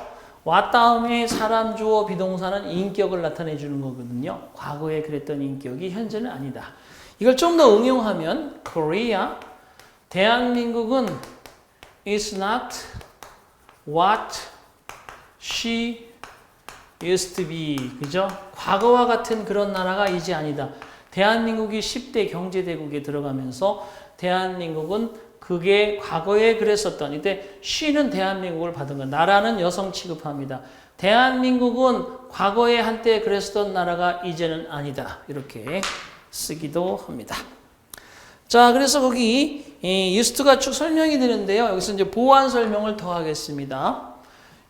what 다음에 사람, 주어, 비동사는 인격을 나타내 주는 거거든요. 과거에 그랬던 인격이 현재는 아니다. 이걸 좀 더 응용하면 Korea, 대한민국은 is not what she used to be. 그죠? 과거와 같은 그런 나라가 이제 아니다. 대한민국이 10대 경제대국에 들어가면서 대한민국은 그게 과거에 그랬었던, 이때 she는 대한민국을 받은 거, 나라는 여성 취급합니다. 대한민국은 과거에 한때 그랬었던 나라가 이제는 아니다. 이렇게 쓰기도 합니다. 자, 그래서 거기 used가 쭉 설명이 되는데요. 여기서 이제 보완 설명을 더 하겠습니다.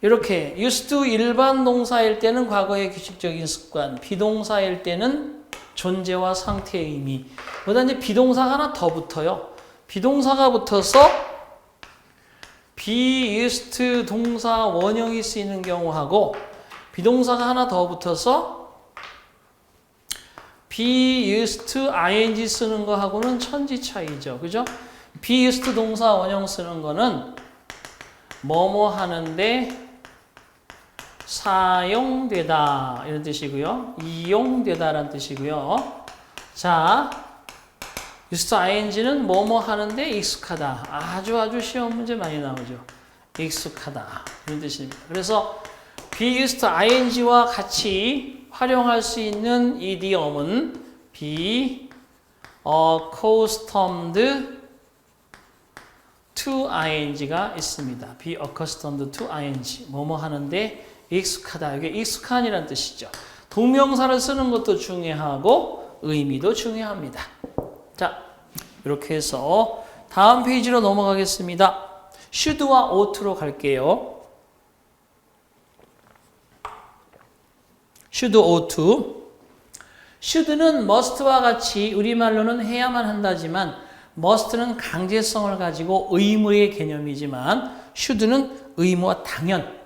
이렇게 used to 일반 동사일 때는 과거의 규칙적인 습관, 비동사일 때는 존재와 상태의 의미. 그러다 이제 비동사가 하나 더 붙어요. 비동사가 붙어서 be used 동사 원형이 쓰이는 경우하고 비동사가 하나 더 붙어서 be used ing 쓰는 거하고는 천지 차이죠. 그죠? be used 동사 원형 쓰는 거는 뭐뭐 하는데 사용되다 이런 뜻이고요. 이용되다라는 뜻이고요. 자, used ing는 뭐뭐 하는데 익숙하다. 아주 쉬운 문제 많이 나오죠. 익숙하다 이런 뜻입니다. 그래서 be used ing와 같이 활용할 수 있는 이디엄은 be accustomed to ing가 있습니다. be accustomed to ing 뭐뭐 하는데 익숙하다. 이게 익숙한이라는 뜻이죠. 동명사를 쓰는 것도 중요하고 의미도 중요합니다. 자, 이렇게 해서 다음 페이지로 넘어가겠습니다. should와 ought로 갈게요. should, ought. should는 must와 같이 우리말로는 해야만 한다지만 must는 강제성을 가지고 의무의 개념이지만 should는 의무와 당연,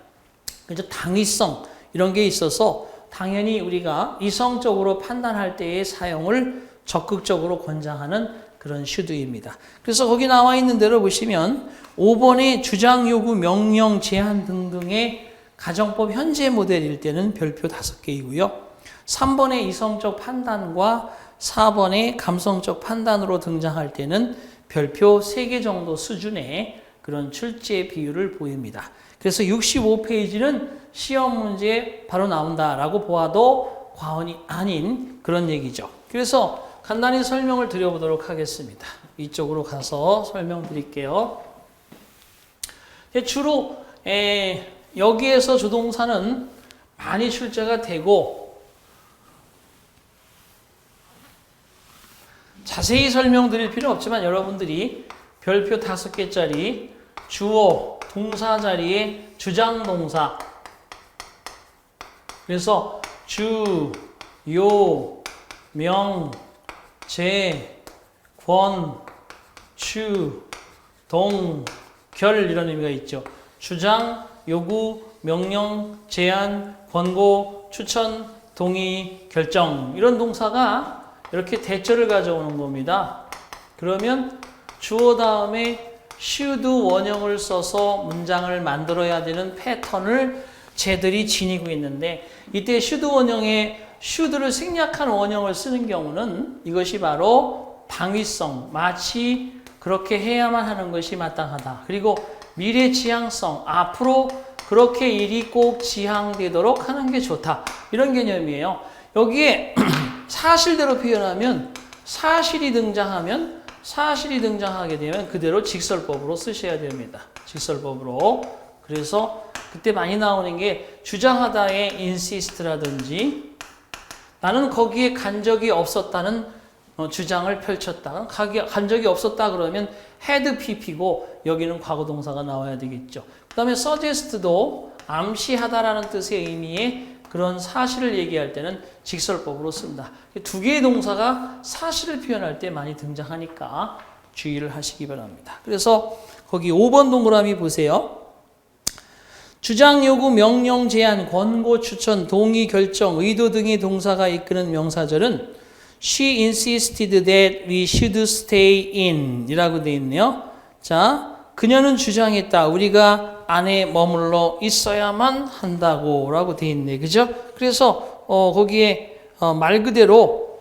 그죠? 당위성 이런 게 있어서 당연히 우리가 이성적으로 판단할 때의 사용을 적극적으로 권장하는 그런 should입니다. 그래서 거기 나와 있는 대로 보시면 5번의 주장, 요구, 명령, 제한 등등의 가정법 현재 모델일 때는 별표 5개이고요. 3번의 이성적 판단과 4번의 감성적 판단으로 등장할 때는 별표 3개 정도 수준의 그런 출제 비율을 보입니다. 그래서 65페이지는 시험 문제에 바로 나온다라고 보아도 과언이 아닌 그런 얘기죠. 그래서 간단히 설명을 드려보도록 하겠습니다. 이쪽으로 가서 설명드릴게요. 주로 여기에서 조동사는 많이 출제가 되고 자세히 설명드릴 필요 없지만 여러분들이 별표 5개짜리 주어, 동사 자리에 주장동사. 그래서 주, 요, 명, 제, 권, 추, 동, 결 이런 의미가 있죠. 주장, 요구, 명령, 제안, 권고, 추천, 동의, 결정 이런 동사가 이렇게 대절을 가져오는 겁니다. 그러면 주어 다음에 should 원형을 써서 문장을 만들어야 되는 패턴을 쟤들이 지니고 있는데 이때 should 원형에 should를 생략한 원형을 쓰는 경우는 이것이 바로 방위성, 마치 그렇게 해야만 하는 것이 마땅하다. 그리고 미래 지향성, 앞으로 그렇게 일이 꼭 지향되도록 하는 게 좋다. 이런 개념이에요. 여기에 사실대로 표현하면 사실이 등장하게 되면 그대로 직설법으로 쓰셔야 됩니다. 직설법으로. 그래서 그때 많이 나오는 게 주장하다의 insist라든지 나는 거기에 간 적이 없었다는 주장을 펼쳤다. 간 적이 없었다 그러면 had pp고 여기는 과거동사가 나와야 되겠죠. 그 다음에 suggest도 암시하다라는 뜻의 의미의 그런 사실을 얘기할 때는 직설법으로 씁니다. 두 개의 동사가 사실을 표현할 때 많이 등장하니까 주의를 하시기 바랍니다. 그래서 거기 5번 동그라미 보세요. 주장, 요구, 명령, 제안, 권고, 추천, 동의, 결정, 의도 등의 동사가 이끄는 명사절은 She insisted that we should stay in 이라고 되어 있네요. 자, 그녀는 주장했다. 우리가 안에 머물러 있어야만 한다고 라고 되어 있네. 그죠? 그래서 거기에 말 그대로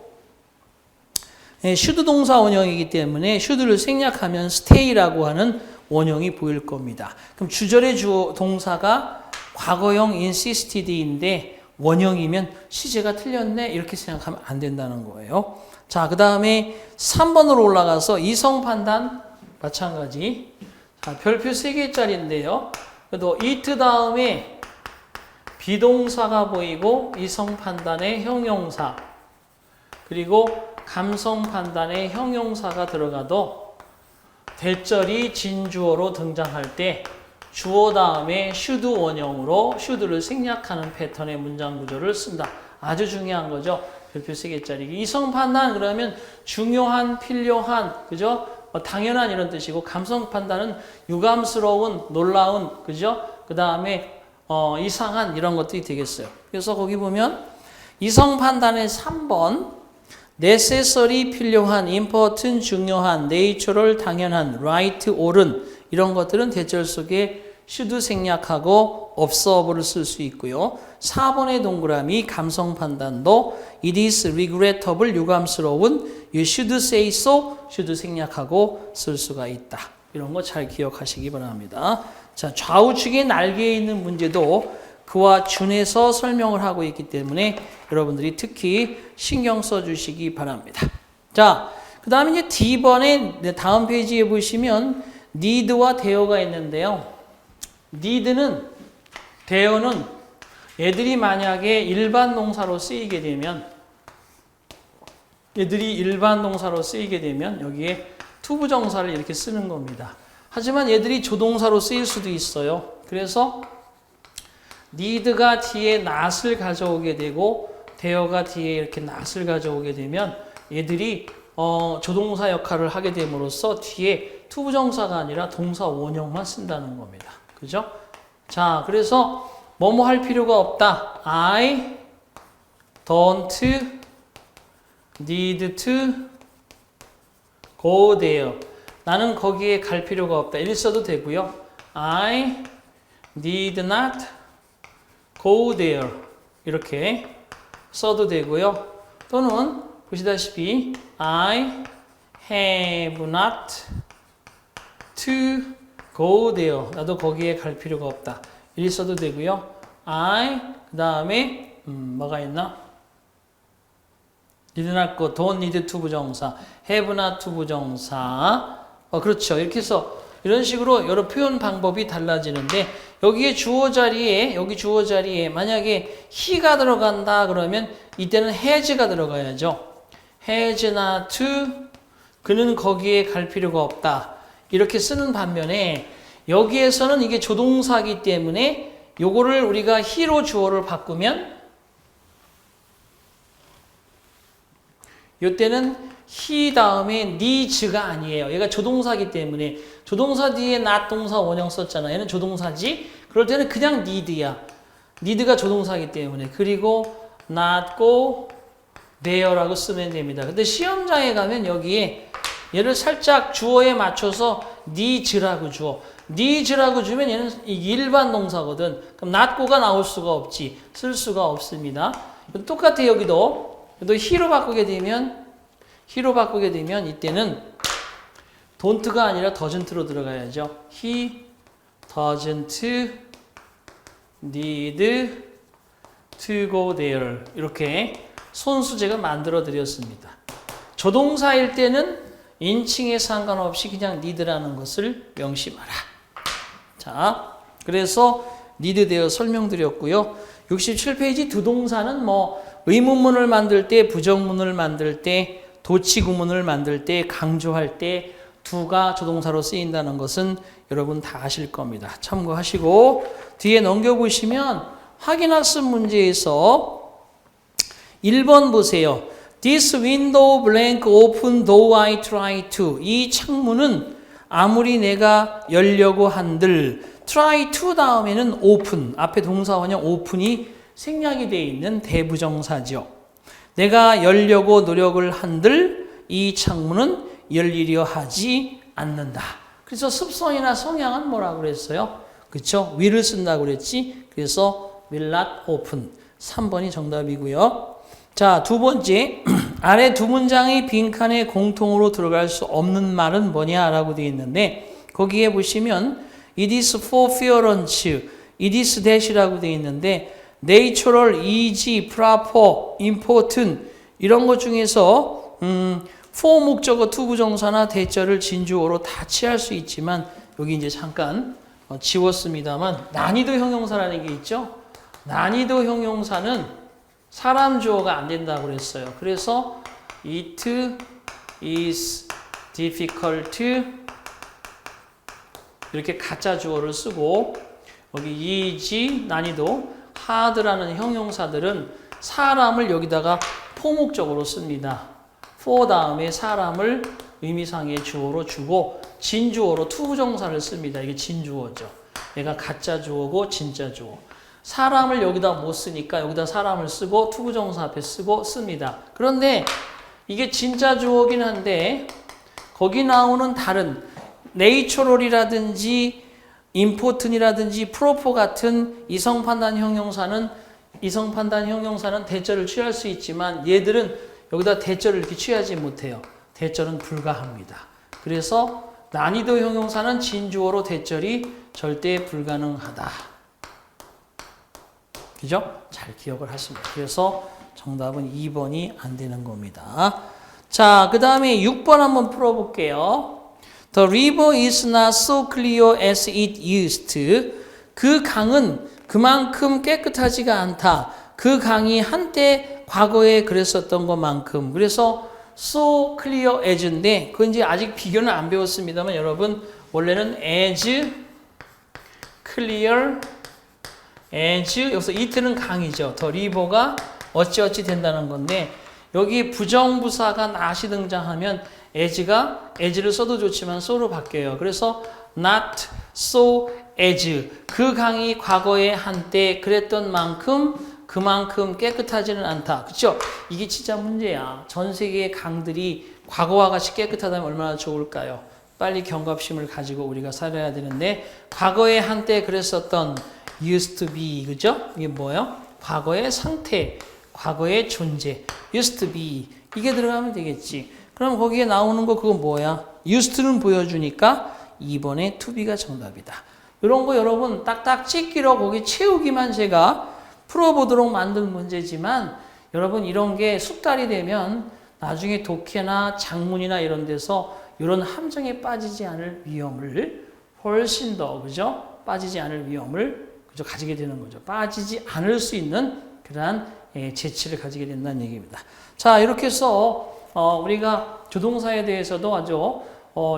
should 동사 원형이기 때문에 should를 생략하면 stay라고 하는 원형이 보일 겁니다. 그럼 주절의 동사가 과거형 insisted인데 원형이면 시제가 틀렸네 이렇게 생각하면 안 된다는 거예요. 자, 그 다음에 3번으로 올라가서 이성 판단 마찬가지. 자, 별표 3개짜리인데요. 그래도 it 다음에 비동사가 보이고 이성 판단의 형용사 그리고 감성 판단의 형용사가 들어가도 대절이 진주어로 등장할 때 주어 다음에 should 원형으로 should를 생략하는 패턴의 문장 구조를 쓴다. 아주 중요한 거죠. 별표 3개짜리. 이성 판단 그러면 중요한, 필요한, 그죠? 당연한 이런 뜻이고 감성 판단은 유감스러운, 놀라운, 그죠? 그 다음에 이상한 이런 것들이 되겠어요. 그래서 거기 보면 이성 판단의 3번 necessary 필요한, important 중요한, natural 당연한, right 옳은 이런 것들은 대절 속에 should 생략하고 observe를 쓸 수 있고요. 4번의 동그라미 감성 판단도 it is regrettable 유감스러운 you should say so should 생략하고 쓸 수가 있다. 이런 거 잘 기억하시기 바랍니다. 자, 좌우측에 날개에 있는 문제도 그와 준해서 설명을 하고 있기 때문에 여러분들이 특히 신경 써주시기 바랍니다. 자, 그 다음에 이제 D번에 다음 페이지에 보시면 need와 de어가 있는데요. need는 de어는 얘들이 만약에 일반 동사로 쓰이게 되면 여기에 투부정사를 이렇게 쓰는 겁니다. 하지만 얘들이 조동사로 쓰일 수도 있어요. 그래서 need가 뒤에 not을 가져오게 되고 de어가 뒤에 이렇게 not을 가져오게 되면 얘들이 조동사 역할을 하게 됨으로써 뒤에 투부정사가 아니라 동사 원형만 쓴다는 겁니다. 그죠? 자, 그래서 뭐뭐 할 필요가 없다. I don't need to go there. 나는 거기에 갈 필요가 없다. 이렇게 써도 되고요. I need not go there. 이렇게 써도 되고요. 또는 보시다시피 I have not to go there. 나도 거기에 갈 필요가 없다. 이리 써도 되고요. I 그 다음에 뭐가 있나? need not go, don't need to 부정사, have not to 부정사. 그렇죠. 이렇게 해서 이런 식으로 여러 표현 방법이 달라지는데 여기에 주어 자리에 만약에 he가 들어간다 그러면 이때는 has가 들어가야죠. has not to 그는 거기에 갈 필요가 없다. 이렇게 쓰는 반면에 여기에서는 이게 조동사이기 때문에 요거를 우리가 he로 주어를 바꾸면 요때는 he 다음에 needs가 아니에요. 얘가 조동사이기 때문에 조동사 뒤에 not 동사 원형 썼잖아. 얘는 조동사지. 그럴 때는 그냥 need야. need가 조동사이기 때문에. 그리고 not go there라고 쓰면 됩니다. 근데 시험장에 가면 여기에 얘를 살짝 주어에 맞춰서 needs라고 줘. needs라고 주면 얘는 일반 동사거든. 그럼 not go가 나올 수가 없지. 쓸 수가 없습니다. 똑같아 여기도. 또 he로 바꾸게 되면 이때는 don't가 아니라 doesn't로 들어가야죠. He doesn't need to go there. 이렇게 손수제가 만들어 드렸습니다. 조동사일 때는 인칭에 상관없이 그냥 need라는 것을 명심하라. 자, 그래서 need 되어 설명드렸고요. 67페이지 두 동사는 뭐 의문문을 만들 때, 부정문을 만들 때, 도치구문을 만들 때, 강조할 때 두가 조동사로 쓰인다는 것은 여러분 다 아실 겁니다. 참고하시고 뒤에 넘겨보시면 확인학습 문제에서 1번 보세요. This window blank open though I try to. 이 창문은 아무리 내가 열려고 한들 try to 다음에는 open. 앞에 동사 원형 open이 생략이 되어 있는 대부정사죠. 내가 열려고 노력을 한들 이 창문은 열리려 하지 않는다. 그래서 습성이나 성향은 뭐라고 그랬어요? 그쵸? will을 쓴다고 그랬지? 그래서 will not open. 3번이 정답이고요. 자, 두 번째. 아래 두 문장의 빈칸에 공통으로 들어갈 수 없는 말은 뭐냐라고 되어 있는데 거기에 보시면 it is for appearance, it is that이라고 되어 있는데 natural, easy, proper, important 이런 것 중에서 for 목적어 투부정사나 대절을 진주어로 다 취할 수 있지만 여기 이제 잠깐 지웠습니다만 난이도 형용사라는 게 있죠. 난이도 형용사는 사람 주어가 안 된다고 그랬어요. 그래서 it is difficult 이렇게 가짜 주어를 쓰고 여기 easy 난이도 hard라는 형용사들은 사람을 여기다가 포목적으로 씁니다. for 다음에 사람을 의미상의 주어로 주고 진주어로 투부정사를 씁니다. 이게 진주어죠. 얘가 가짜 주어고 진짜 주어. 사람을 여기다 못 쓰니까 여기다 사람을 쓰고 투부정사 앞에 쓰고 씁니다. 그런데 이게 진짜 주어긴 한데 거기 나오는 다른 natural이라든지 important이라든지 proper 같은 이성판단 형용사는 대절을 취할 수 있지만 얘들은 여기다 대절을 이렇게 취하지 못해요. 대절은 불가합니다. 그래서 난이도 형용사는 진주어로 대절이 절대 불가능하다. 그죠? 잘 기억을 하십니다. 그래서 정답은 2번이 안 되는 겁니다. 자, 그 다음에 6번 한번 풀어볼게요. The river is not so clear as it used to. 그 강은 그만큼 깨끗하지가 않다. 그 강이 한때 과거에 그랬었던 것만큼. 그래서 so clear as인데 그건 이제 아직 비교는 안 배웠습니다만 여러분 원래는 as clear as 여기서 it는 강이죠. 더 리버가 어찌어찌 된다는 건데 여기 부정부사가 not이 등장하면 as를 써도 좋지만 so로 바뀌어요. 그래서 not so as 그 강이 과거에 한때 그랬던 만큼 그만큼 깨끗하지는 않다. 그렇죠? 이게 진짜 문제야. 전 세계의 강들이 과거와 같이 깨끗하다면 얼마나 좋을까요? 빨리 경각심을 가지고 우리가 살아야 되는데 과거에 한때 그랬었던 used to be 그죠? 이게 뭐예요? 과거의 상태, 과거의 존재 used to be 이게 들어가면 되겠지. 그럼 거기에 나오는 거 그건 뭐야? used to는 보여주니까 2번의 to be가 정답이다. 이런 거 여러분 딱딱 찍기로 거기 채우기만 제가 풀어보도록 만든 문제지만 여러분 이런 게 숙달이 되면 나중에 독해나 작문이나 이런 데서 이런 함정에 빠지지 않을 위험을 훨씬 더 그죠? 빠지지 않을 위험을 그죠? 가지게 되는 거죠. 빠지지 않을 수 있는 그러한 재치를 가지게 된다는 얘기입니다. 자, 이렇게 해서 우리가 조동사에 대해서도 아주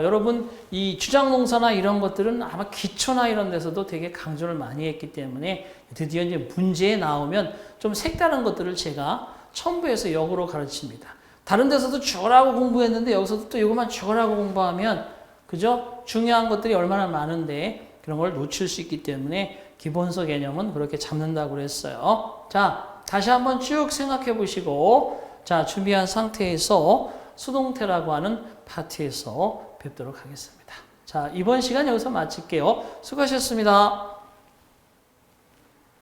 여러분 이 주장동사나 이런 것들은 아마 기초나 이런 데서도 되게 강조를 많이 했기 때문에 드디어 이제 문제에 나오면 좀 색다른 것들을 제가 첨부해서 역으로 가르칩니다. 다른 데서도 주어라고 공부했는데 여기서도 또 이것만 주어라고 공부하면 그죠? 중요한 것들이 얼마나 많은데 그런 걸 놓칠 수 있기 때문에 기본서 개념은 그렇게 잡는다고 그랬어요. 자, 다시 한번 쭉 생각해 보시고 자, 준비한 상태에서 수동태라고 하는 파트에서 뵙도록 하겠습니다. 자, 이번 시간 여기서 마칠게요. 수고하셨습니다.